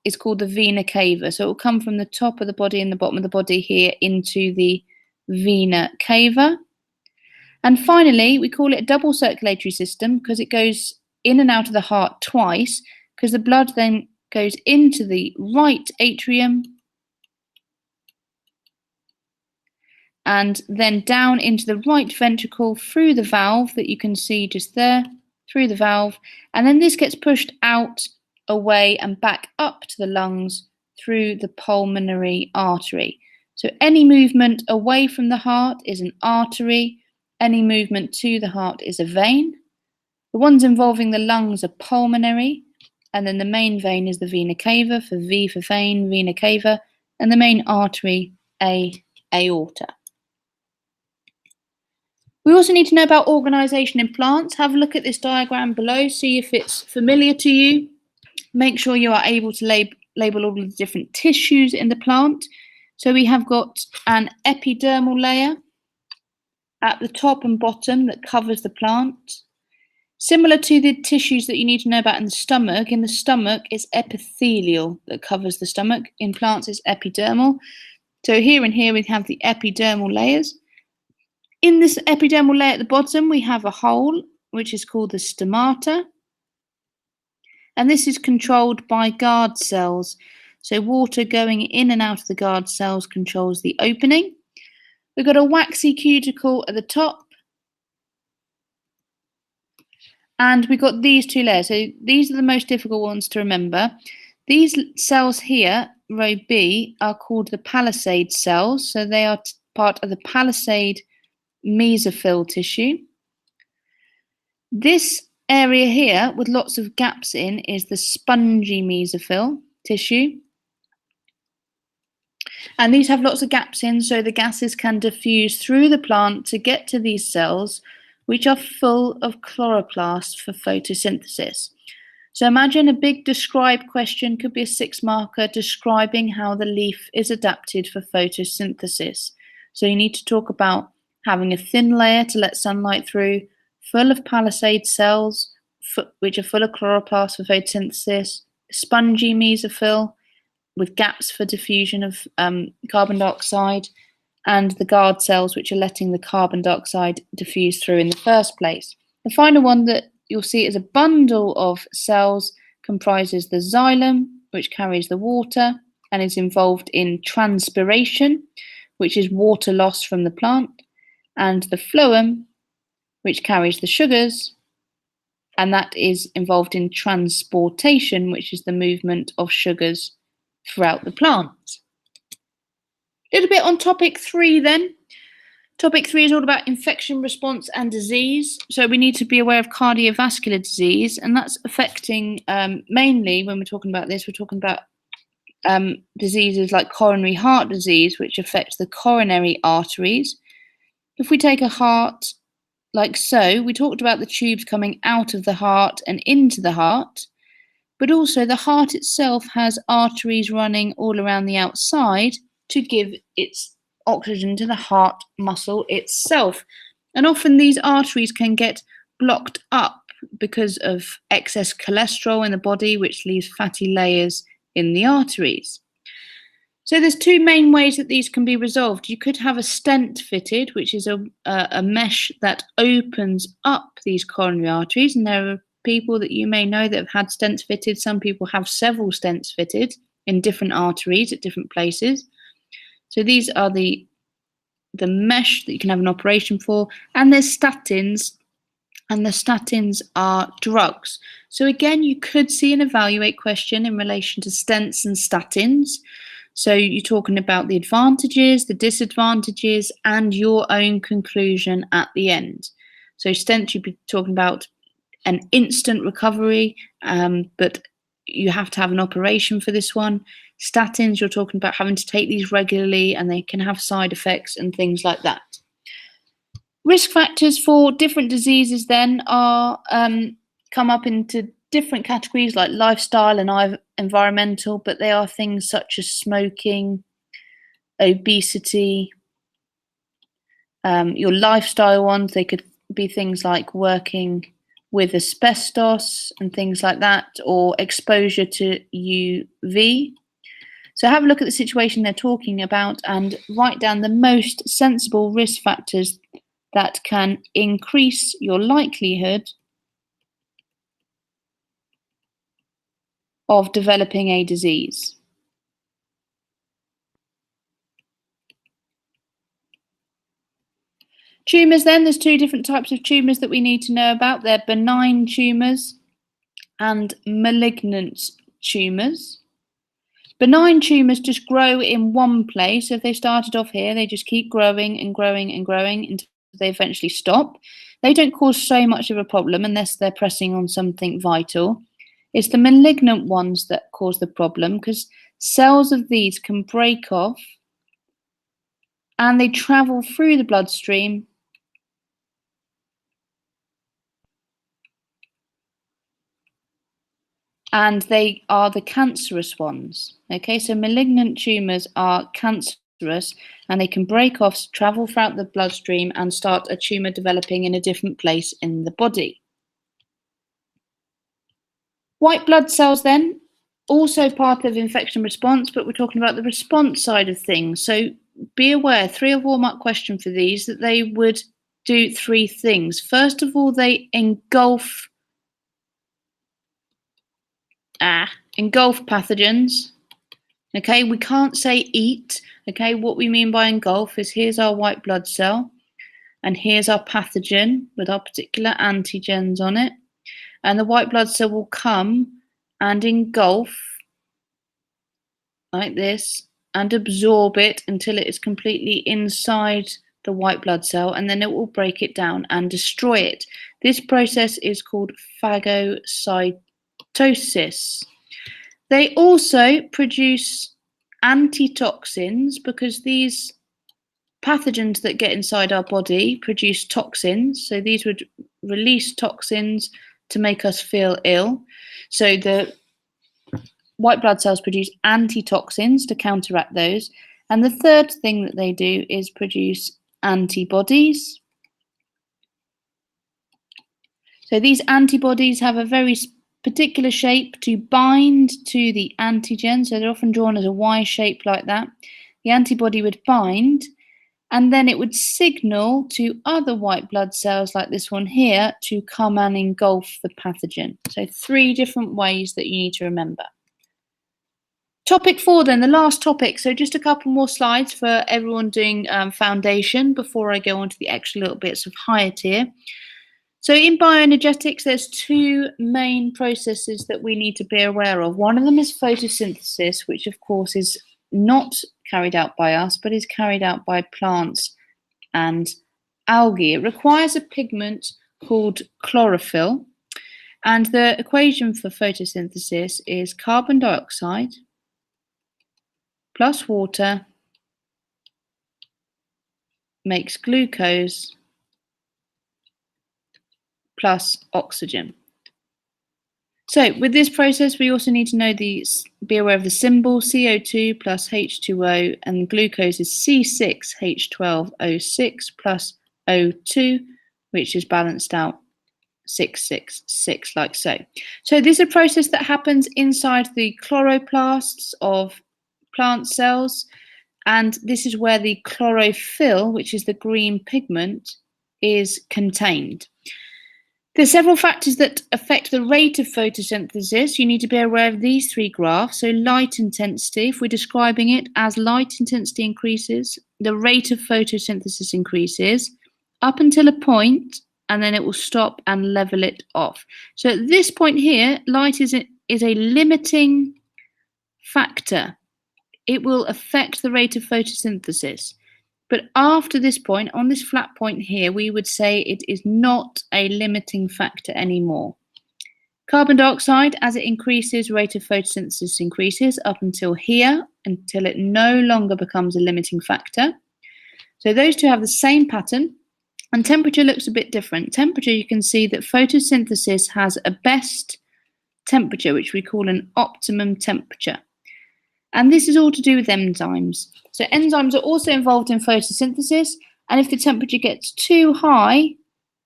is called the vena cava. So it will come from the top of the body and the bottom of the body here into the vena cava. And finally, we call it a double circulatory system because it goes in and out of the heart twice, because the blood then goes into the right atrium and then down into the right ventricle through the valve that you can see just there, through the valve, and then this gets pushed out, away and back up to the lungs through the pulmonary artery. So any movement away from the heart is an artery, any movement to the heart is a vein. The ones involving the lungs are pulmonary, and then the main vein is the vena cava, for V for vein, vena cava, and the main artery, aorta. We also need to know about organisation in plants. Have a look at this diagram below, see if it's familiar to you. Make sure you are able to label all of the different tissues in the plant. So we have got an epidermal layer at the top and bottom that covers the plant. Similar to the tissues that you need to know about in the stomach it's epithelial that covers the stomach. In plants, it's epidermal. So here and here we have the epidermal layers. In this epidermal layer at the bottom, we have a hole, which is called the stomata. And this is controlled by guard cells. So water going in and out of the guard cells controls the opening. We've got a waxy cuticle at the top. And we've got these two layers. So these are the most difficult ones to remember. These cells here, row B, are called the palisade cells. So they are part of the palisade mesophyll tissue. This area here with lots of gaps in is the spongy mesophyll tissue. And these have lots of gaps in, so the gases can diffuse through the plant to get to these cells, which are full of chloroplasts for photosynthesis. So imagine a big describe question, could be a 6-marker, describing how the leaf is adapted for photosynthesis. So you need to talk about having a thin layer to let sunlight through, full of palisade cells, which are full of chloroplasts for photosynthesis, spongy mesophyll with gaps for diffusion of carbon dioxide, and the guard cells, which are letting the carbon dioxide diffuse through in the first place. The final one that you'll see is a bundle of cells comprises the xylem, which carries the water and is involved in transpiration, which is water loss from the plant, and the phloem, which carries the sugars, and that is involved in transportation, which is the movement of sugars throughout the plant. A little bit on topic 3 then. Topic 3 is all about infection response and disease. So we need to be aware of cardiovascular disease, and that's affecting mainly, when we're talking about this, we're talking about diseases like coronary heart disease, which affects the coronary arteries. If we take a heart like so, we talked about the tubes coming out of the heart and into the heart, but also the heart itself has arteries running all around the outside to give its oxygen to the heart muscle itself. And often these arteries can get blocked up because of excess cholesterol in the body, which leaves fatty layers in the arteries. So there's 2 main ways that these can be resolved. You could have a stent fitted, which is a mesh that opens up these coronary arteries, and there are people that you may know that have had stents fitted. Some people have several stents fitted in different arteries at different places. So these are the mesh that you can have an operation for, and there's statins, and the statins are drugs. So again, you could see an evaluate question in relation to stents and statins. So you're talking about the advantages, the disadvantages, and your own conclusion at the end. So stents, you'd be talking about an instant recovery, but you have to have an operation for this one. Statins, you're talking about having to take these regularly, and they can have side effects and things like that. Risk factors for different diseases then are come up into different categories like lifestyle and environmental, but they are things such as smoking, obesity, your lifestyle ones. They could be things like working with asbestos and things like that, or exposure to UV. So have a look at the situation they're talking about and write down the most sensible risk factors that can increase your likelihood of developing a disease. Tumours then, there's 2 different types of tumours that we need to know about. They're benign tumours and malignant tumours. Benign tumours just grow in one place. So if they started off here, they just keep growing and growing and growing until they eventually stop. They don't cause so much of a problem unless they're pressing on something vital. It's the malignant ones that cause the problem, because cells of these can break off and they travel through the bloodstream and they are the cancerous ones. Okay, so malignant tumours are cancerous, and they can break off, travel throughout the bloodstream, and start a tumour developing in a different place in the body. White blood cells then, also part of infection response, but we're talking about the response side of things. So be aware, 3 warm-up question for these, that they would do 3 things. First of all, they engulf pathogens. Okay, we can't say eat. Okay, what we mean by engulf is here's our white blood cell, and here's our pathogen with our particular antigens on it. And the white blood cell will come and engulf like this and absorb it until it is completely inside the white blood cell, and then it will break it down and destroy it. This process is called phagocytosis. They also produce antitoxins because these pathogens that get inside our body produce toxins. So these would release toxins to make us feel ill. So the white blood cells produce antitoxins to counteract those. And the third thing that they do is produce antibodies. So these antibodies have a very particular shape to bind to the antigen. So they're often drawn as a Y shape like that. The antibody would bind, and then it would signal to other white blood cells like this one here to come and engulf the pathogen. So 3 different ways that you need to remember. Topic 4 then, the last topic. So just a couple more slides for everyone doing foundation before I go on to the extra little bits of higher tier. So in bioenergetics, there's 2 main processes that we need to be aware of. One of them is photosynthesis, which of course is not carried out by us, but is carried out by plants and algae. It requires a pigment called chlorophyll, and the equation for photosynthesis is carbon dioxide plus water makes glucose plus oxygen. So with this process, we also need to know be aware of the symbol CO2 plus H2O, and glucose is C6H12O6 plus O2, which is balanced out 666 like so. So this is a process that happens inside the chloroplasts of plant cells, and this is where the chlorophyll, which is the green pigment, is contained. There's several factors that affect the rate of photosynthesis. You need to be aware of these 3 graphs. So light intensity, if we're describing it as light intensity increases, the rate of photosynthesis increases up until a point, and then it will stop and level it off. So at this point here, light is a limiting factor. It will affect the rate of photosynthesis. But after this point, on this flat point here, we would say it is not a limiting factor anymore. Carbon dioxide, as it increases, rate of photosynthesis increases up until here, until it no longer becomes a limiting factor. So those 2 have the same pattern, and temperature looks a bit different. Temperature, you can see that photosynthesis has a best temperature, which we call an optimum temperature. And this is all to do with enzymes. So enzymes are also involved in photosynthesis, and if the temperature gets too high,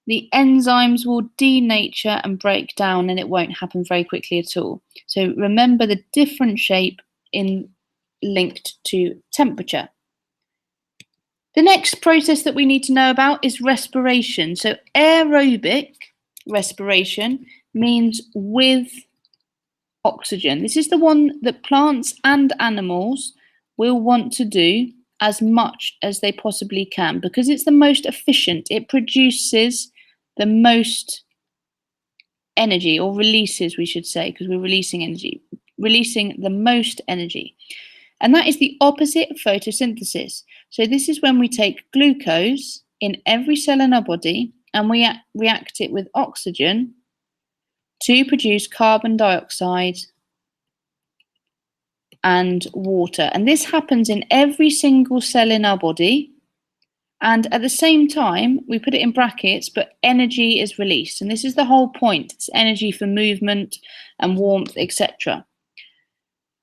the enzymes will denature and break down, and it won't happen very quickly at all. So remember the different shape linked to temperature. The next process that we need to know about is respiration. So aerobic respiration means with oxygen. This is the one that plants and animals will want to do as much as they possibly can because it's the most efficient. It produces the most energy, or releases, we should say, because we're releasing energy, releasing the most energy. And that is the opposite of photosynthesis. So this is when we take glucose in every cell in our body and we react it with oxygen to produce carbon dioxide and water. And this happens in every single cell in our body. And at the same time, we put it in brackets, but energy is released. And this is the whole point. It's energy for movement and warmth, etc.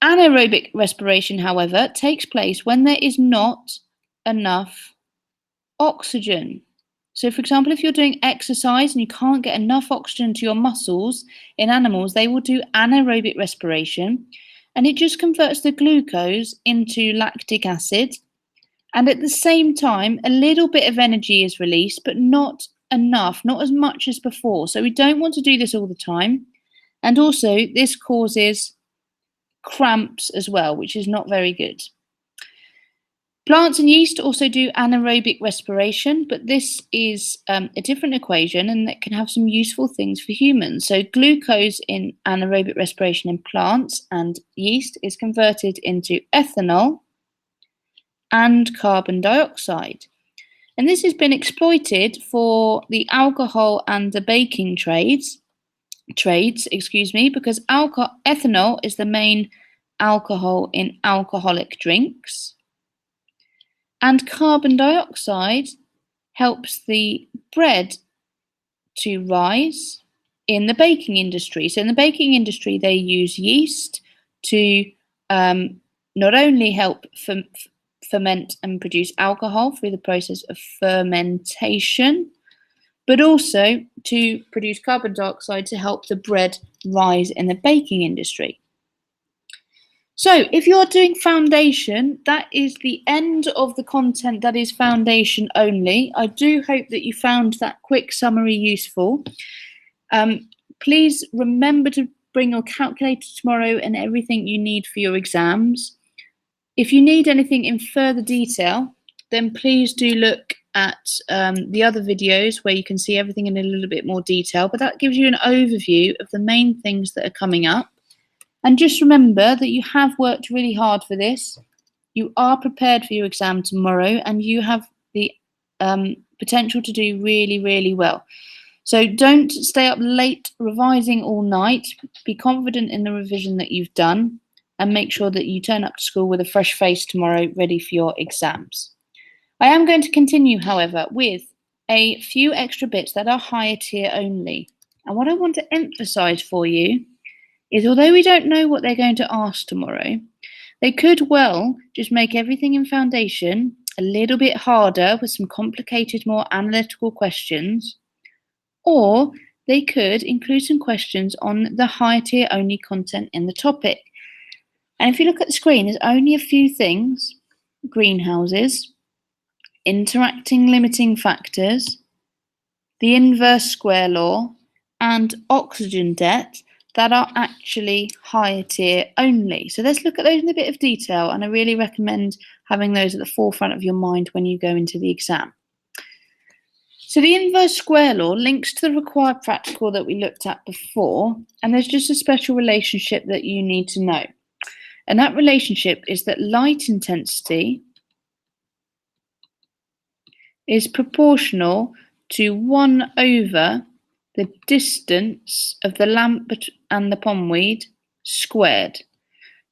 Anaerobic respiration, however, takes place when there is not enough oxygen. So, for example, if you're doing exercise and you can't get enough oxygen to your muscles, in animals, they will do anaerobic respiration, and it just converts the glucose into lactic acid. And at the same time, a little bit of energy is released, but not enough, not as much as before. So we don't want to do this all the time. And also, this causes cramps as well, which is not very good. Plants and yeast also do anaerobic respiration, but this is a different equation and that can have some useful things for humans. So glucose in anaerobic respiration in plants and yeast is converted into ethanol and carbon dioxide. And this has been exploited for the alcohol and the baking trades, because ethanol is the main alcohol in alcoholic drinks. And carbon dioxide helps the bread to rise in the baking industry. So in the baking industry, they use yeast to not only help ferment and produce alcohol through the process of fermentation, but also to produce carbon dioxide to help the bread rise in the baking industry. So if you're doing foundation, that is the end of the content that is foundation only. I do hope that you found that quick summary useful. Please remember to bring your calculator tomorrow and everything you need for your exams. If you need anything in further detail, then please do look at the other videos where you can see everything in a little bit more detail, but that gives you an overview of the main things that are coming up. And just remember that you have worked really hard for this. You are prepared for your exam tomorrow and you have the potential to do really, really well. So don't stay up late revising all night. Be confident in the revision that you've done and make sure that you turn up to school with a fresh face tomorrow, ready for your exams. I am going to continue, however, with a few extra bits that are higher tier only. And what I want to emphasize for you is although we don't know what they're going to ask tomorrow, they could well just make everything in foundation a little bit harder with some complicated, more analytical questions, or they could include some questions on the higher tier only content in the topic. And if you look at the screen, there's only a few things: greenhouses, interacting limiting factors, the inverse square law, and oxygen debt that are actually higher tier only. So let's look at those in a bit of detail, and I really recommend having those at the forefront of your mind when you go into the exam. So the inverse square law links to the required practical that we looked at before, and there's just a special relationship that you need to know. And that relationship is that light intensity is proportional to 1 over the distance of the lamp and the pondweed squared.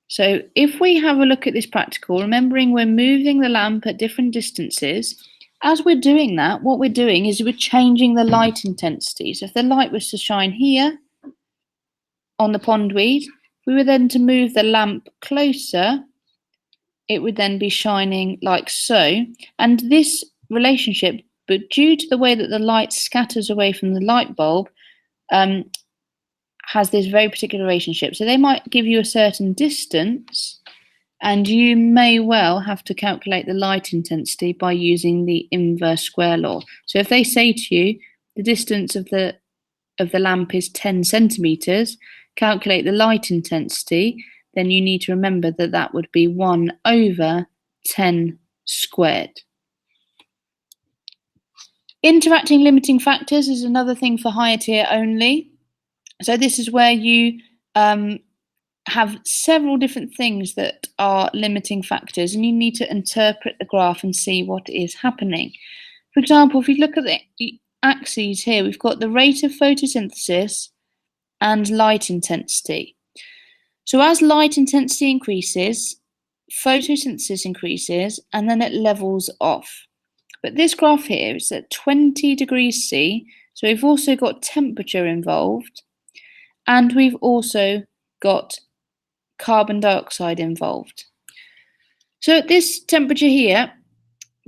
So if we have a look at this practical, remembering we're moving the lamp at different distances, as we're doing that, what we're doing is we're changing the light intensity. So if the light was to shine here on the pondweed, if we were then to move the lamp closer, it would then be shining like so. And this relationship, but due to the way that the light scatters away from the light bulb, has this very particular relationship. So they might give you a certain distance, and you may well have to calculate the light intensity by using the inverse square law. So if they say to you the distance of the lamp is 10 centimeters, calculate the light intensity, then you need to remember that that would be 1 over 10 squared. Interacting limiting factors is another thing for higher tier only. So this is where you have several different things that are limiting factors, and you need to interpret the graph and see what is happening. For example, if you look at the axes here, we've got the rate of photosynthesis and light intensity. So as light intensity increases, photosynthesis increases, and then it levels off. But this graph here is at 20 degrees C, so we've also got temperature involved, and we've also got carbon dioxide involved. So at this temperature here,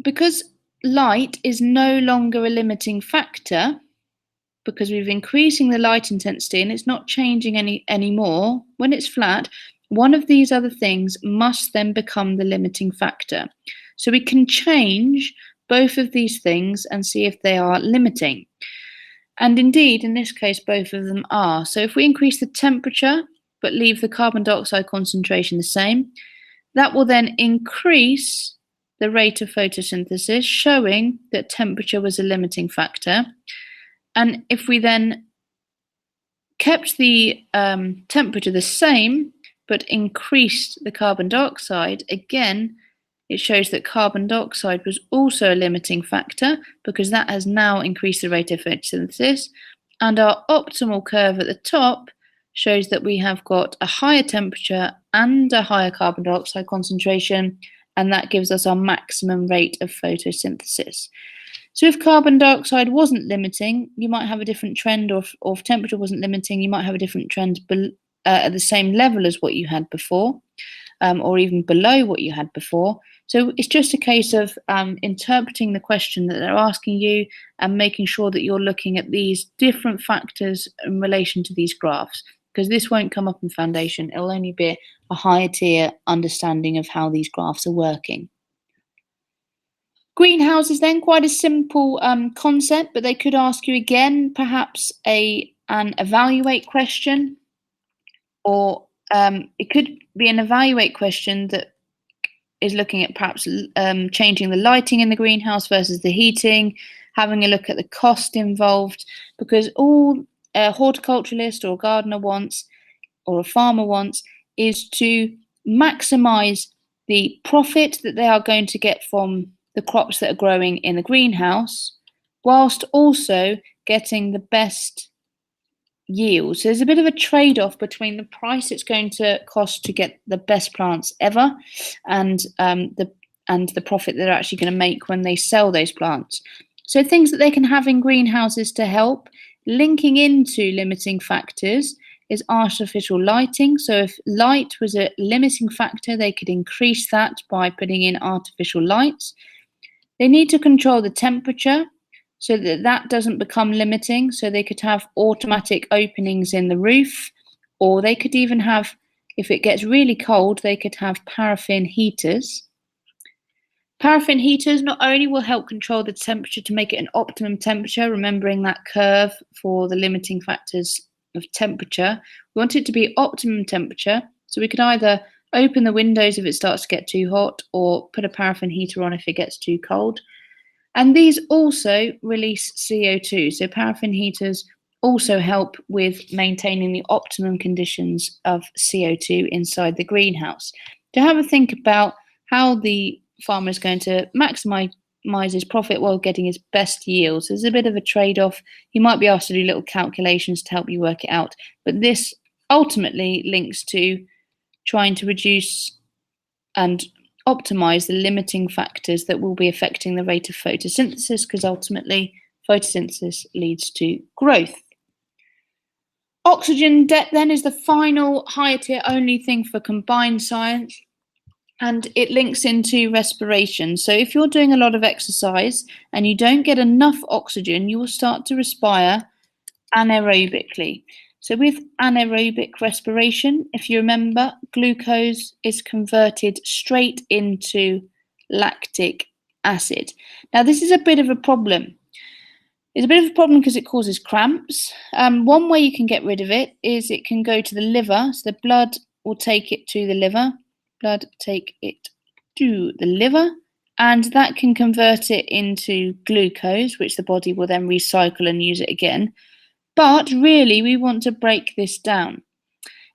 because light is no longer a limiting factor, because we're increasing the light intensity and it's not changing anymore, when it's flat, one of these other things must then become the limiting factor. So we can change both of these things and see if they are limiting. And indeed, in this case, both of them are. So if we increase the temperature but leave the carbon dioxide concentration the same, that will then increase the rate of photosynthesis, showing that temperature was a limiting factor. And if we then kept the temperature the same but increased the carbon dioxide, again, it shows that carbon dioxide was also a limiting factor because that has now increased the rate of photosynthesis. And our optimal curve at the top shows that we have got a higher temperature and a higher carbon dioxide concentration, and that gives us our maximum rate of photosynthesis. So if carbon dioxide wasn't limiting, you might have a different trend, or if temperature wasn't limiting, you might have a different trend at the same level as what you had before, or even below what you had before. So it's just a case of interpreting the question that they're asking you and making sure that you're looking at these different factors in relation to these graphs, because this won't come up in foundation. It'll only be a higher tier understanding of how these graphs are working. Greenhouses then, quite a simple concept, but they could ask you again, perhaps an evaluate question, or it could be an evaluate question that is looking at perhaps changing the lighting in the greenhouse versus the heating, having a look at the cost involved, because all a horticulturalist or a gardener wants, or a farmer wants, is to maximize the profit that they are going to get from the crops that are growing in the greenhouse, whilst also getting the best yield. So there's a bit of a trade-off between the price it's going to cost to get the best plants ever and the profit they're actually going to make when they sell those plants. So things that they can have in greenhouses to help, linking into limiting factors, is artificial lighting. So if light was a limiting factor, they could increase that by putting in artificial lights. They need to control the temperature so that that doesn't become limiting. So they could have automatic openings in the roof, or they could even have, if it gets really cold, they could have paraffin heaters. Paraffin heaters not only will help control the temperature to make it an optimum temperature, remembering that curve for the limiting factors of temperature, we want it to be optimum temperature. So we could either open the windows if it starts to get too hot, or put a paraffin heater on if it gets too cold. And these also release CO2. So paraffin heaters also help with maintaining the optimum conditions of CO2 inside the greenhouse. To have a think about how the farmer is going to maximize his profit while getting his best yields. There's a bit of a trade-off. You might be asked to do little calculations to help you work it out, but this ultimately links to trying to reduce and optimize the limiting factors that will be affecting the rate of photosynthesis, because ultimately photosynthesis leads to growth. Oxygen debt then is the final higher tier only thing for combined science, and it links into respiration. So if you're doing a lot of exercise and you don't get enough oxygen, you will start to respire anaerobically. So with anaerobic respiration, if you remember, glucose is converted straight into lactic acid. Now this is a bit of a problem. It's a bit of a problem because it causes cramps. One way you can get rid of it is it can go to the liver. So the blood will take it to the liver. And that can convert it into glucose, which the body will then recycle and use it again. But really, we want to break this down.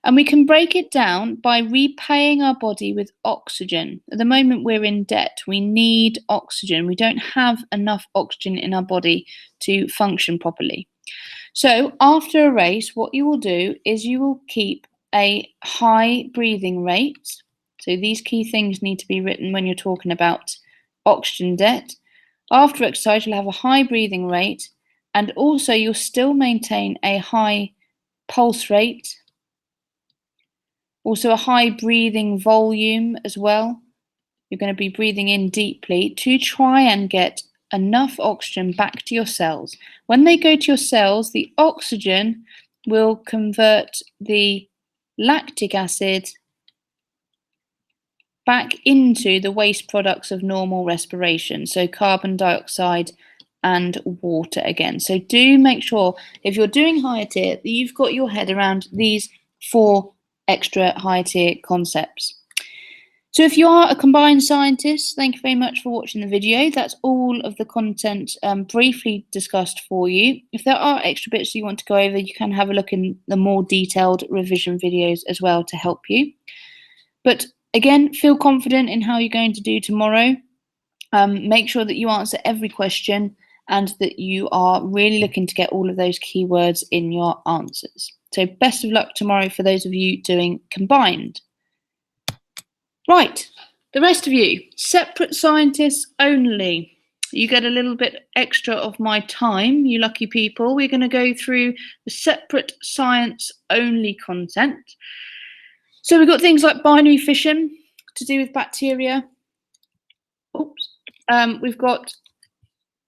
And we can break it down by repaying our body with oxygen. At the moment, we're in debt. We need oxygen. We don't have enough oxygen in our body to function properly. So after a race, what you will do is you will keep a high breathing rate. So these key things need to be written when you're talking about oxygen debt. After exercise, you'll have a high breathing rate, and also you'll still maintain a high pulse rate, also a high breathing volume as well. You're going to be breathing in deeply to try and get enough oxygen back to your cells. When they go to your cells, the oxygen will convert the lactic acid back into the waste products of normal respiration, so carbon dioxide and water again. So do make sure, if you're doing higher tier, that you've got your head around these 4 extra higher tier concepts. So if you are a combined scientist, thank you very much for watching the video. That's all of the content briefly discussed for you. If there are extra bits you want to go over, you can have a look in the more detailed revision videos as well to help you. But again, feel confident in how you're going to do tomorrow. Make sure that you answer every question and that you are really looking to get all of those keywords in your answers. So best of luck tomorrow for those of you doing combined. Right, the rest of you, separate scientists only. You get a little bit extra of my time, you lucky people. We're going to go through the separate science only content. So we've got things like binary fission to do with bacteria. We've got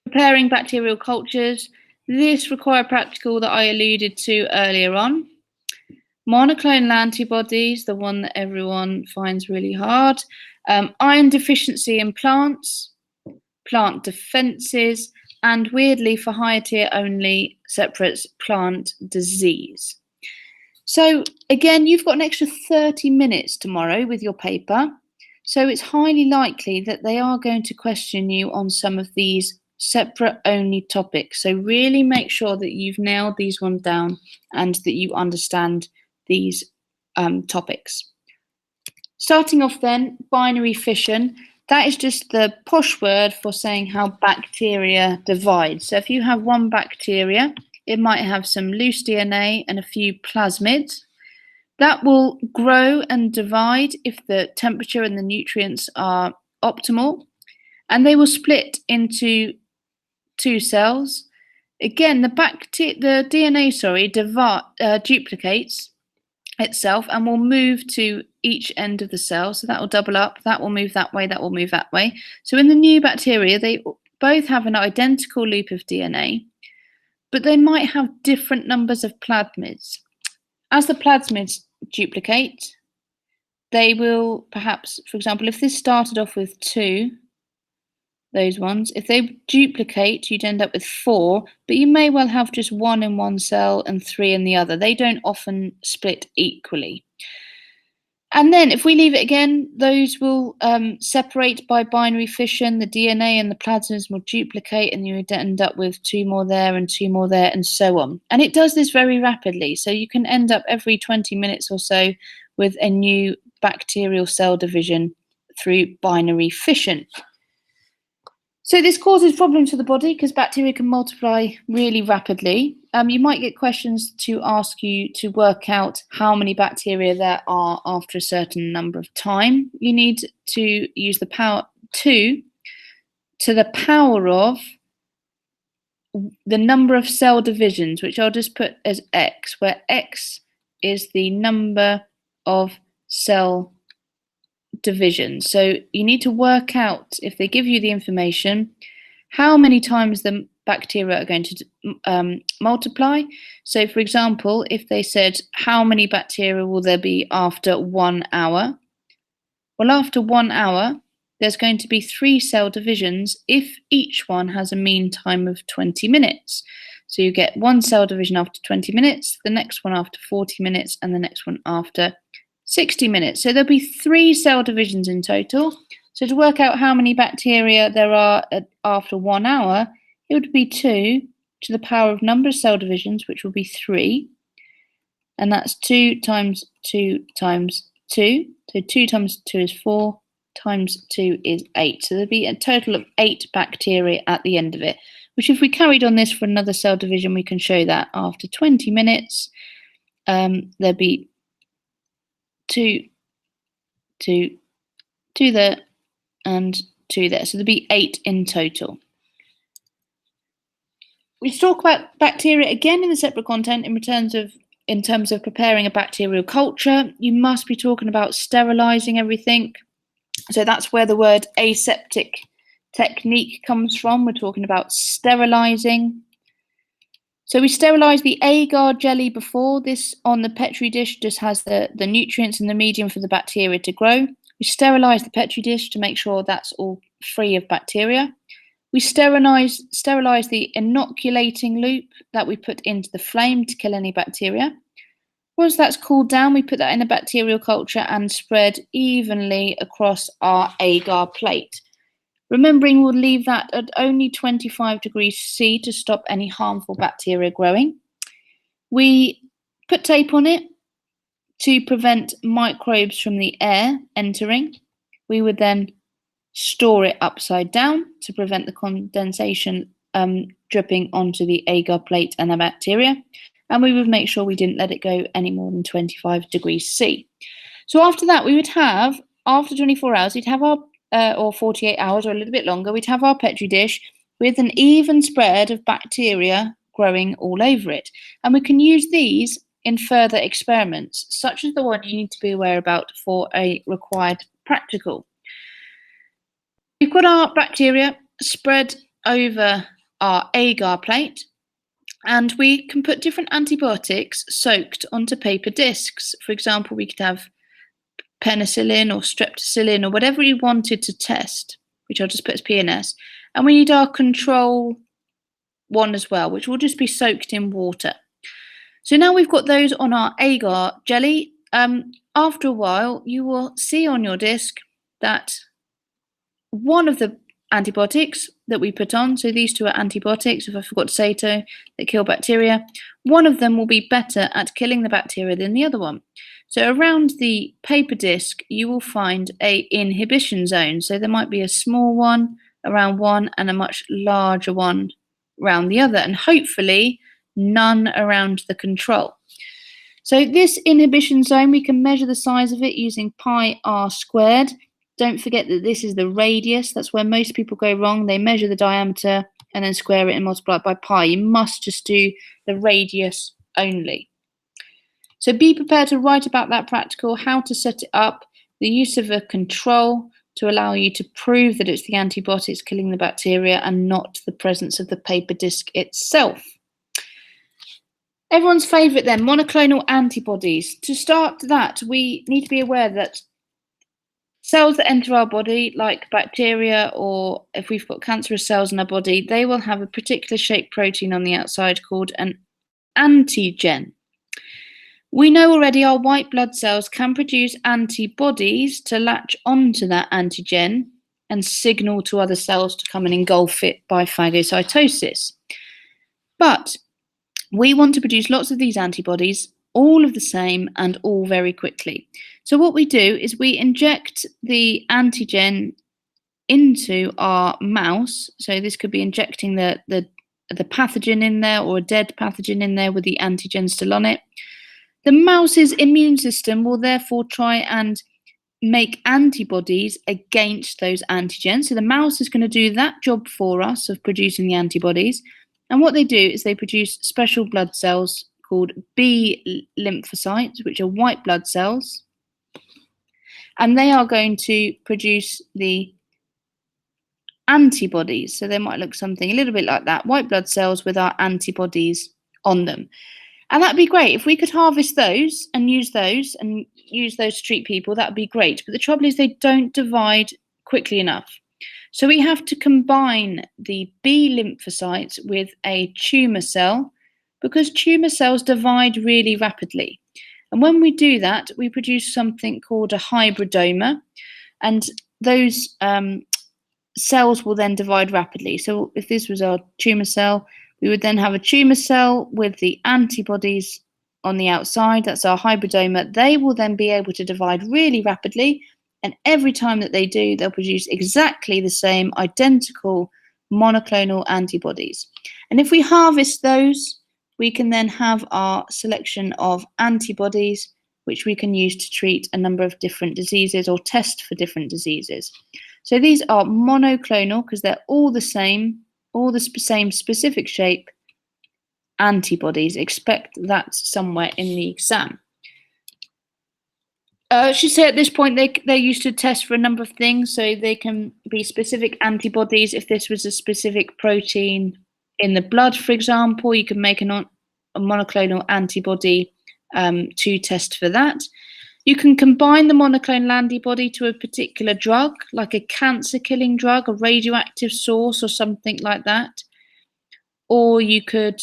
preparing bacterial cultures. This required practical that I alluded to earlier on. Monoclonal antibodies, the one that everyone finds really hard. Iron deficiency in plants, plant defenses, and weirdly for higher tier only, separates plant disease. So again, you've got an extra 30 minutes tomorrow with your paper. So it's highly likely that they are going to question you on some of these separate only topics. So really make sure that you've nailed these ones down and that you understand these topics. Starting off then, binary fission. That is just the posh word for saying how bacteria divide. So if you have one bacteria, it might have some loose DNA and a few plasmids. That will grow and divide if the temperature and the nutrients are optimal, and they will split into 2 cells. Again, the DNA duplicates itself and will move to each end of the cell. So that will double up, that will move that way, that will move that way. So in the new bacteria, they both have an identical loop of DNA, but they might have different numbers of plasmids. As the plasmids duplicate, they will perhaps, for example, if this started off with 2, those ones, if they duplicate, you'd end up with 4, but you may well have just 1 in one cell and 3 in the other. They don't often split equally. And then if we leave it again, those will separate by binary fission. The DNA and the plasmids will duplicate, and you would end up with 2 more there and 2 more there, and so on. And it does this very rapidly. So you can end up every 20 minutes or so with a new bacterial cell division through binary fission. So this causes problems for the body because bacteria can multiply really rapidly. You might get questions to ask you to work out how many bacteria there are after a certain number of time. You need to use the power 2 to the power of the number of cell divisions, which I'll just put as x, where x is the number of cell divisions. So you need to work out, if they give you the information, how many times the bacteria are going to multiply. So for example, if they said how many bacteria will there be after 1 hour, well, after 1 hour there's going to be 3 cell divisions if each one has a mean time of 20 minutes. So you get 1 cell division after 20 minutes, the next one after 40 minutes, and the next one after 60 minutes. So there'll be 3 cell divisions in total. So to work out how many bacteria there are after 1 hour, it would be 2 to the power of number of cell divisions, which will be 3. And that's 2 times 2 times 2. So 2 times 2 is 4, times 2 is 8. So there'll be a total of 8 bacteria at the end of it, which if we carried on this for another cell division, we can show that after 20 minutes, there'll be 2 there, and 2 there. So there'll be 8 in total. We talk about bacteria again in the separate content in terms of preparing a bacterial culture. You must be talking about sterilizing everything. So that's where the word aseptic technique comes from. We're talking about sterilizing. So we sterilize the agar jelly before. This on the Petri dish just has the nutrients and the medium for the bacteria to grow. We sterilize the Petri dish to make sure that's all free of bacteria. We sterilize the inoculating loop that we put into the flame to kill any bacteria. Once that's cooled down, we put that in a bacterial culture and spread evenly across our agar plate. Remembering we'll leave that at only 25 degrees C to stop any harmful bacteria growing. We put tape on it to prevent microbes from the air entering. We would then store it upside down to prevent the condensation dripping onto the agar plate and the bacteria. And we would make sure we didn't let it go any more than 25 degrees C. So after that, we would have, after 24 hours, we'd have our, or 48 hours or a little bit longer, we'd have our Petri dish with an even spread of bacteria growing all over it. And we can use these in further experiments, such as the one you need to be aware about for a required practical. We've got our bacteria spread over our agar plate, and we can put different antibiotics soaked onto paper discs. For example, we could have penicillin or streptococcus or whatever you wanted to test, which I'll just put as PNS. And we need our control one as well, which will just be soaked in water. So now we've got those on our agar jelly. After a while, you will see on your disc that one of the antibiotics that we put on, so these two are antibiotics, if I forgot to say so, that kill bacteria, one of them will be better at killing the bacteria than the other one. So around the paper disc, you will find a inhibition zone. So there might be a small one around one and a much larger one around the other, and hopefully none around the control. So this inhibition zone, we can measure the size of it using pi r squared. Don't forget that this is the radius. That's where most people go wrong. They measure the diameter and then square it and multiply it by pi. You must just do the radius only. So be prepared to write about that practical, how to set it up, the use of a control to allow you to prove that it's the antibiotics killing the bacteria and not the presence of the paper disc itself. Everyone's favourite then, monoclonal antibodies. To start that, we need to be aware that cells that enter our body, like bacteria, or if we've got cancerous cells in our body, they will have a particular shaped protein on the outside called an antigen. We know already our white blood cells can produce antibodies to latch onto that antigen and signal to other cells to come and engulf it by phagocytosis. But we want to produce lots of these antibodies, all of the same and all very quickly. So what we do is we inject the antigen into our mouse. So this could be injecting the pathogen in there, or a dead pathogen in there with the antigen still on it. The mouse's immune system will therefore try and make antibodies against those antigens. So the mouse is going to do that job for us of producing the antibodies. And what they do is they produce special blood cells called B lymphocytes, which are white blood cells. And they are going to produce the antibodies. So they might look something a little bit like that, white blood cells with our antibodies on them. And that'd be great. If we could harvest those and use those to treat people, that'd be great. But the trouble is they don't divide quickly enough. So we have to combine the B lymphocytes with a tumour cell, because tumour cells divide really rapidly. And when we do that, we produce something called a hybridoma, and those cells will then divide rapidly. So if this was our tumour cell, we would then have a tumour cell with the antibodies on the outside. That's our hybridoma. They will then be able to divide really rapidly, and every time that they do, they'll produce exactly the same identical monoclonal antibodies. And if we harvest those, we can then have our selection of antibodies, which we can use to treat a number of different diseases or test for different diseases. So these are monoclonal because they're all the same, all the same specific shape, antibodies. Expect that somewhere in the exam. I should say at this point they're used to test for a number of things, so they can be specific antibodies. If this was a specific protein in the blood, for example, you can make a monoclonal antibody to test for that. You can combine the monoclonal antibody to a particular drug, like a cancer-killing drug, a radioactive source, or something like that. Or you could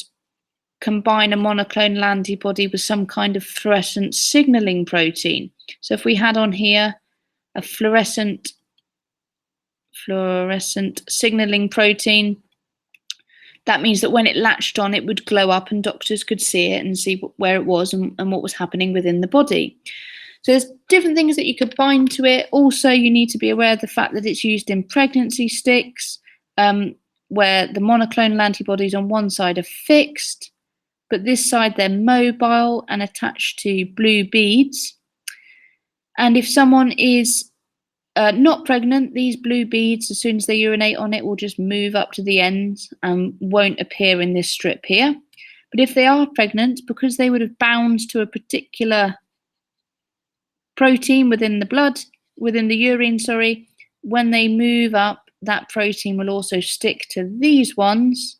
combine a monoclonal antibody with some kind of fluorescent signaling protein. So if we had on here a fluorescent signaling protein, that means that when it latched on, it would glow up and doctors could see it and see where it was and what was happening within the body. So there's different things that you could bind to it. Also, you need to be aware of the fact that it's used in pregnancy sticks, where the monoclonal antibodies on one side are fixed, but this side they're mobile and attached to blue beads. And if someone is not pregnant, these blue beads, as soon as they urinate on it, will just move up to the ends and won't appear in this strip here. But if they are pregnant, because they would have bound to a particular protein within the blood, within the urine, sorry, when they move up, that protein will also stick to these ones,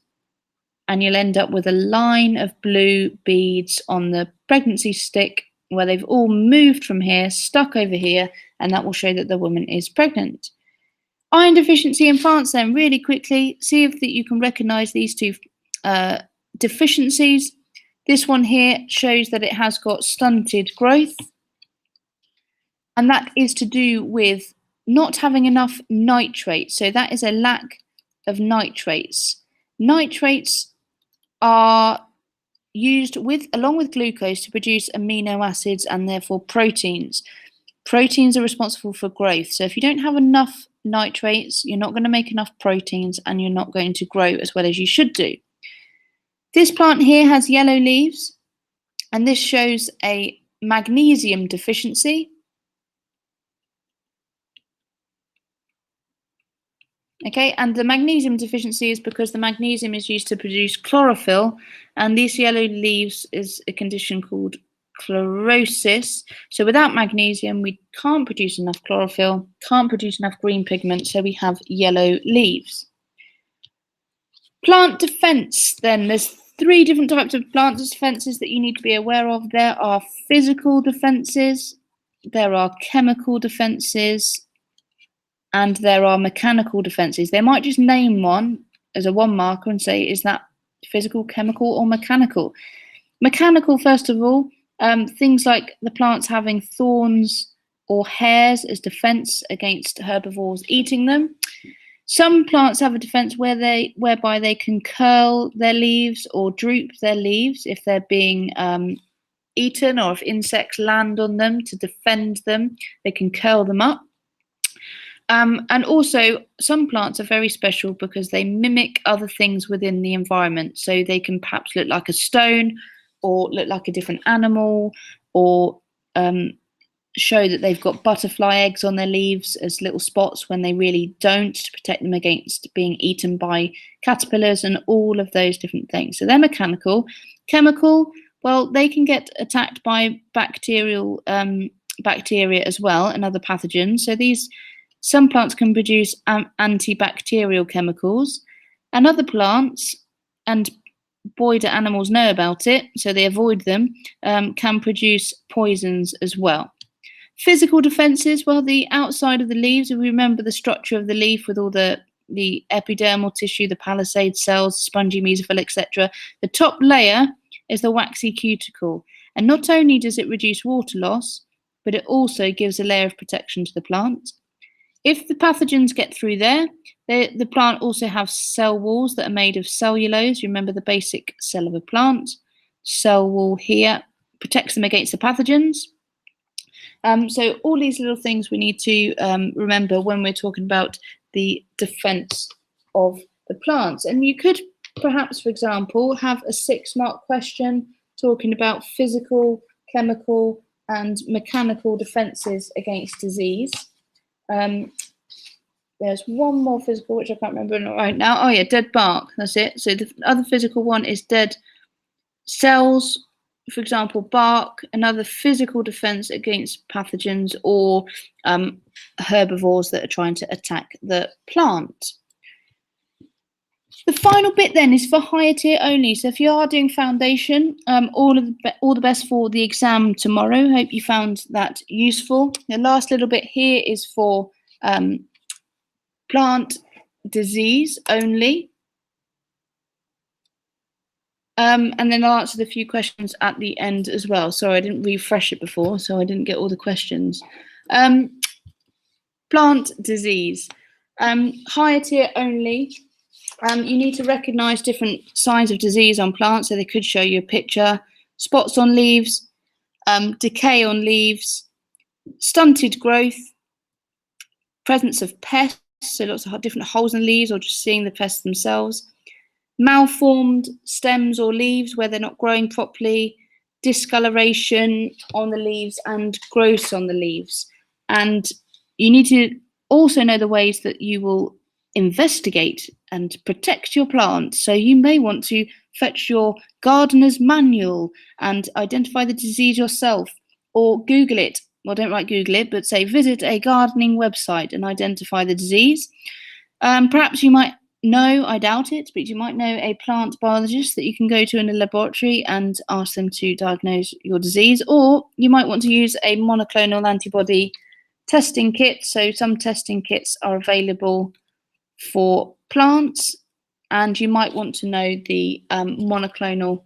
and you'll end up with a line of blue beads on the pregnancy stick where they've all moved from here, stuck over here, and that will show that the woman is pregnant. Iron deficiency in plants then, really quickly, see if that you can recognize these two deficiencies. This one here shows that it has got stunted growth, and that is to do with not having enough nitrates. So that is a lack of nitrates. Nitrates are used along with glucose to produce amino acids and therefore proteins. Proteins are responsible for growth. So if you don't have enough nitrates, you're not going to make enough proteins and you're not going to grow as well as you should do. This plant here has yellow leaves, and this shows a magnesium deficiency. Okay, and the magnesium deficiency is because the magnesium is used to produce chlorophyll, and these yellow leaves is a condition called chlorosis. So without magnesium, we can't produce enough chlorophyll, can't produce enough green pigment, so we have yellow leaves. Plant defense, then. There's 3 different types of plant defenses that you need to be aware of. There are physical defenses, there are chemical defenses, and there are mechanical defenses. They might just name one as a 1 marker and say, is that physical, chemical, or mechanical? Mechanical, first of all, things like the plants having thorns or hairs as defense against herbivores eating them. Some plants have a defense whereby they can curl their leaves or droop their leaves if they're being eaten, or if insects land on them to defend them, they can curl them up. And also, some plants are very special because they mimic other things within the environment. So they can perhaps look like a stone, or look like a different animal, or show that they've got butterfly eggs on their leaves as little spots when they really don't, to protect them against being eaten by caterpillars and all of those different things. So they're mechanical. Chemical, well, they can get attacked by bacteria as well and other pathogens. So some plants can produce antibacterial chemicals, and other plants, and boy do animals know about it, so they avoid them, can produce poisons as well. Physical defenses, well, the outside of the leaves, if we remember the structure of the leaf with all the epidermal tissue, the palisade cells, spongy mesophyll, etc. The top layer is the waxy cuticle, and not only does it reduce water loss, but it also gives a layer of protection to the plant. If the pathogens get through there, the plant also has cell walls that are made of cellulose. You remember the basic cell of a plant. Cell wall here protects them against the pathogens. So all these little things we need to remember when we're talking about the defense of the plants. And you could perhaps, for example, have a 6-mark question talking about physical, chemical, and mechanical defenses against disease. There's one more physical, which I can't remember right now. Oh yeah, dead bark, that's it. So the other physical one is dead cells, for example, bark, another physical defense against pathogens or herbivores that are trying to attack the plant. The final bit then is for higher tier only. So if you are doing foundation, all the best for the exam tomorrow. Hope you found that useful. The last little bit here is for plant disease only. And then I'll answer the few questions at the end as well. Sorry, I didn't refresh it before, so I didn't get all the questions. Plant disease, higher tier only. You need to recognise different signs of disease on plants, so they could show you a picture. Spots on leaves, decay on leaves, stunted growth, presence of pests, so lots of different holes in leaves or just seeing the pests themselves. Malformed stems or leaves where they're not growing properly, discoloration on the leaves and growths on the leaves. And you need to also know the ways that you will investigate and protect your plant. So you may want to fetch your gardener's manual and identify the disease yourself, or Google it. Well, don't write Google it, but say visit a gardening website and identify the disease. Perhaps you might know, I doubt it, but you might know a plant biologist that you can go to in a laboratory and ask them to diagnose your disease, or you might want to use a monoclonal antibody testing kit. So some testing kits are available for plants, and you might want to know the monoclonal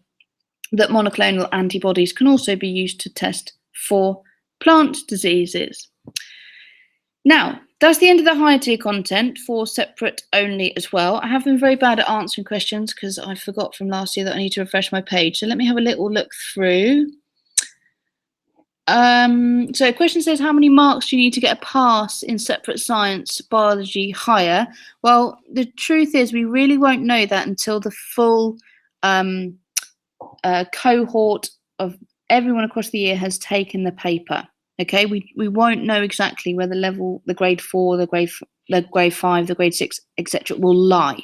antibodies can also be used to test for plant diseases. Now, that's the end of the higher tier content for separate only as well. I have been very bad at answering questions because I forgot from last year that I need to refresh my page. So let me have a little look through. So a question says, how many marks do you need to get a pass in separate science, biology, higher? Well, the truth is we really won't know that until the full cohort of everyone across the year has taken the paper. Okay, we won't know exactly where the level, the grade 4, the grade 5, the grade 6, etc. will lie.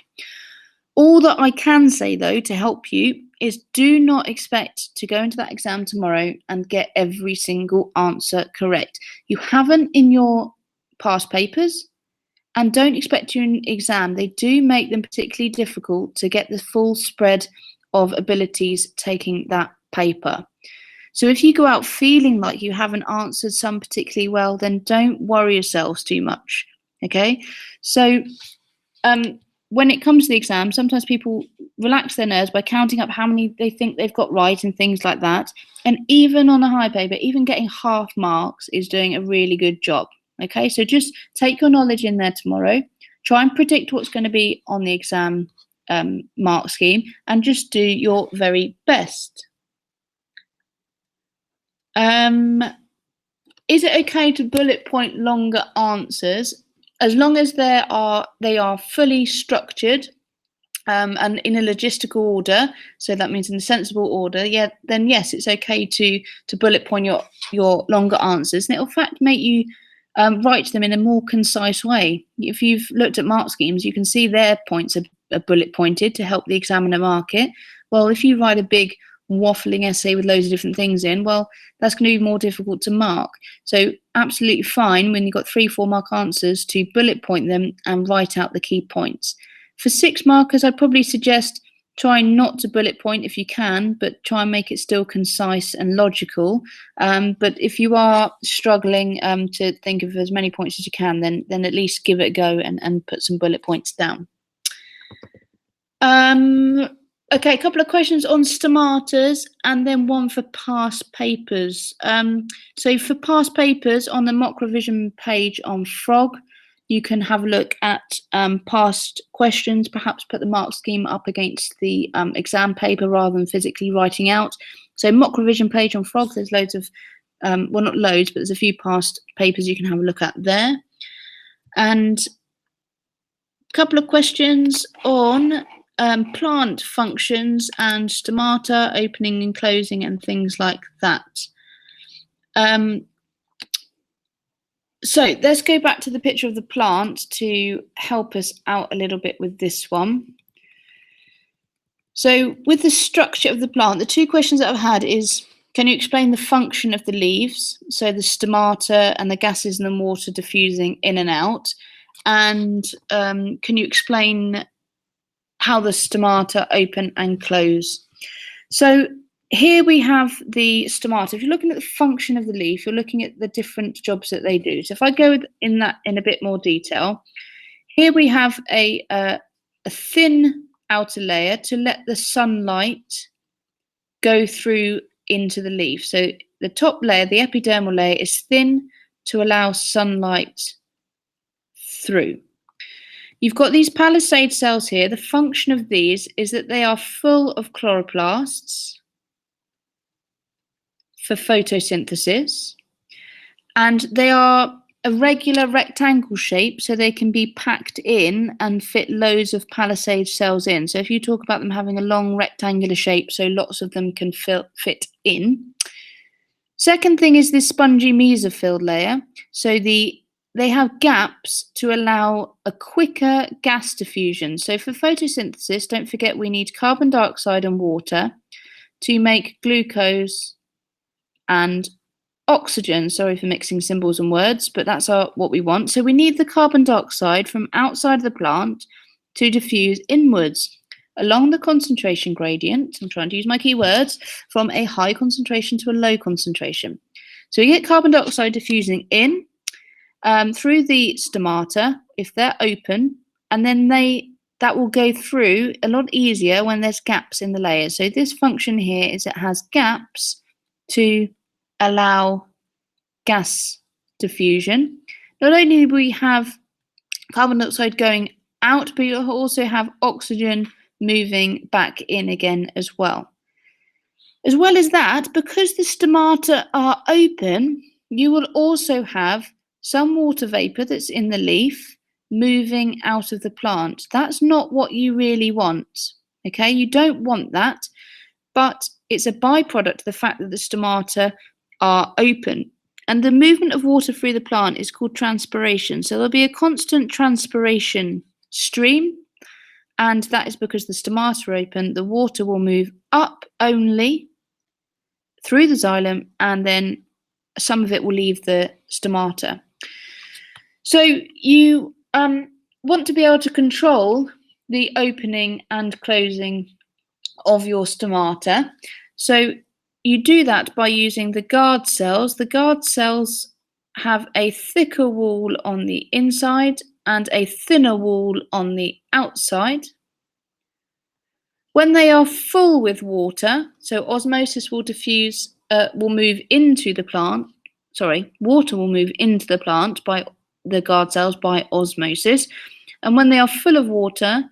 All that I can say, though, to help you is do not expect to go into that exam tomorrow and get every single answer correct. You haven't in your past papers, and don't expect your exam. They do make them particularly difficult to get the full spread of abilities taking that paper. So if you go out feeling like you haven't answered some particularly well, then don't worry yourselves too much, okay? So when it comes to the exam, sometimes people relax their nerves by counting up how many they think they've got right and things like that. And even on a high paper, even getting half marks is doing a really good job, okay? So just take your knowledge in there tomorrow, try and predict what's going to be on the exam mark scheme, and just do your very best. Is it okay to bullet point longer answers as long as they are fully structured and in a logistical order? So that means in a sensible order. Yeah, then yes, it's okay to bullet point your longer answers, and it will in fact make you write them in a more concise way. If you've looked at mark schemes, you can see their points are bullet pointed to help the examiner mark it. Well, if you write a big waffling essay with loads of different things in, well, that's going to be more difficult to mark. So absolutely fine when you've got 3-4 mark answers to bullet point them and write out the key points. For 6 markers, I'd probably suggest try not to bullet point if you can, but try and make it still concise and logical. But if you are struggling to think of as many points as you can, then at least give it a go and put some bullet points down. Okay, a couple of questions on stomatas and then one for past papers. So for past papers, on the mock revision page on Frog, you can have a look at past questions, perhaps put the mark scheme up against the exam paper rather than physically writing out. So mock revision page on Frog, there's loads of, well, not loads, but there's a few past papers you can have a look at there. And a couple of questions on plant functions and stomata, opening and closing and things like that. So let's go back to the picture of the plant to help us out a little bit with this one. So with the structure of the plant, the two questions that I've had is, can you explain the function of the leaves? So the stomata and the gases and the water diffusing in and out. And can you explain how the stomata open and close? So here we have the stomata. If you're looking at the function of the leaf, you're looking at the different jobs that they do. So if I go in a bit more detail, here we have a thin outer layer to let the sunlight go through into the leaf. So the top layer, the epidermal layer, is thin to allow sunlight through. You've got these palisade cells here. The function of these is that they are full of chloroplasts for photosynthesis, and they are a regular rectangle shape, so they can be packed in and fit loads of palisade cells in. So if you talk about them having a long rectangular shape, so lots of them can fit in. Second thing is this spongy mesophyll layer. So they have gaps to allow a quicker gas diffusion. So for photosynthesis, don't forget we need carbon dioxide and water to make glucose and oxygen. Sorry for mixing symbols and words, but that's what we want. So we need the carbon dioxide from outside of the plant to diffuse inwards along the concentration gradient. I'm trying to use my keywords, from a high concentration to a low concentration. So we get carbon dioxide diffusing in through the stomata if they're open, and then that will go through a lot easier when there's gaps in the layers. So this function here is it has gaps to allow gas diffusion. Not only do we have carbon dioxide going out, but you also have oxygen moving back in again as well. As well as that, because the stomata are open, you will also have some water vapor that's in the leaf moving out of the plant. That's not what you really want, okay? You don't want that, but it's a byproduct of the fact that the stomata are open. And the movement of water through the plant is called transpiration. So there'll be a constant transpiration stream, and that is because the stomata are open. The water will move up only through the xylem, and then some of it will leave the stomata. So you want to be able to control the opening and closing of your stomata. So you do that by using the guard cells. The guard cells have a thicker wall on the inside and a thinner wall on the outside. When they are full with water, so osmosis will move into the plant. Water will move into the plant by the guard cells by osmosis. And when they are full of water,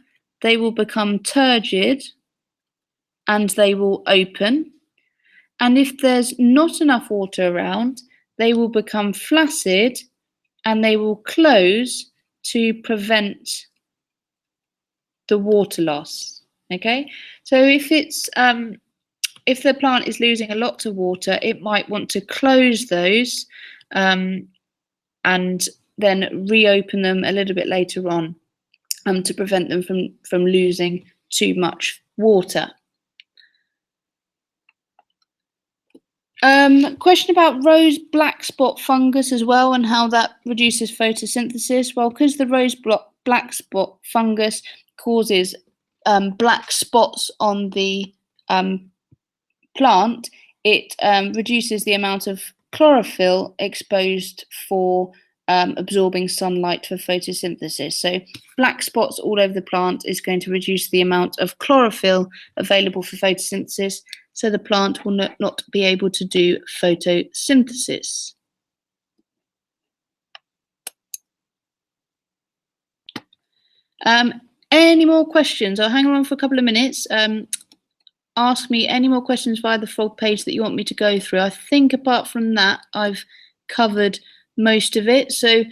they will become turgid and they will open. And if there's not enough water around, they will become flaccid and they will close to prevent the water loss. Okay, so if the plant is losing a lot of water, it might want to close those and then reopen them a little bit later on to prevent them from losing too much water. Question about rose black spot fungus as well, and how that reduces photosynthesis. Well, because the rose black spot fungus causes black spots on the plant, it reduces the amount of chlorophyll exposed for absorbing sunlight for photosynthesis. So black spots all over the plant is going to reduce the amount of chlorophyll available for photosynthesis, so the plant will not be able to do photosynthesis. Any more questions? I'll hang around for a couple of minutes. Ask me any more questions via the frog page that you want me to go through. I think apart from that, I've covered most of it. So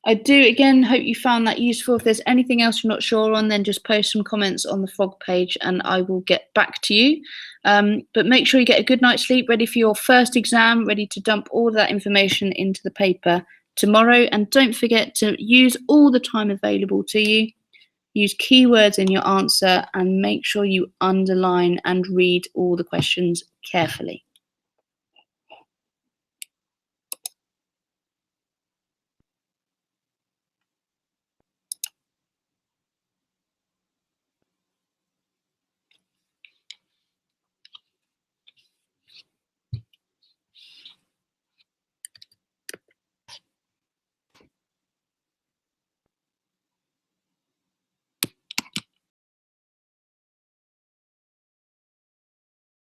I do, again, hope you found that useful. If there's anything else you're not sure on, then just post some comments on the frog page and I will get back to you. But make sure you get a good night's sleep, ready for your first exam, ready to dump all of that information into the paper tomorrow. And don't forget to use all the time available to you. Use keywords in your answer and make sure you underline and read all the questions carefully.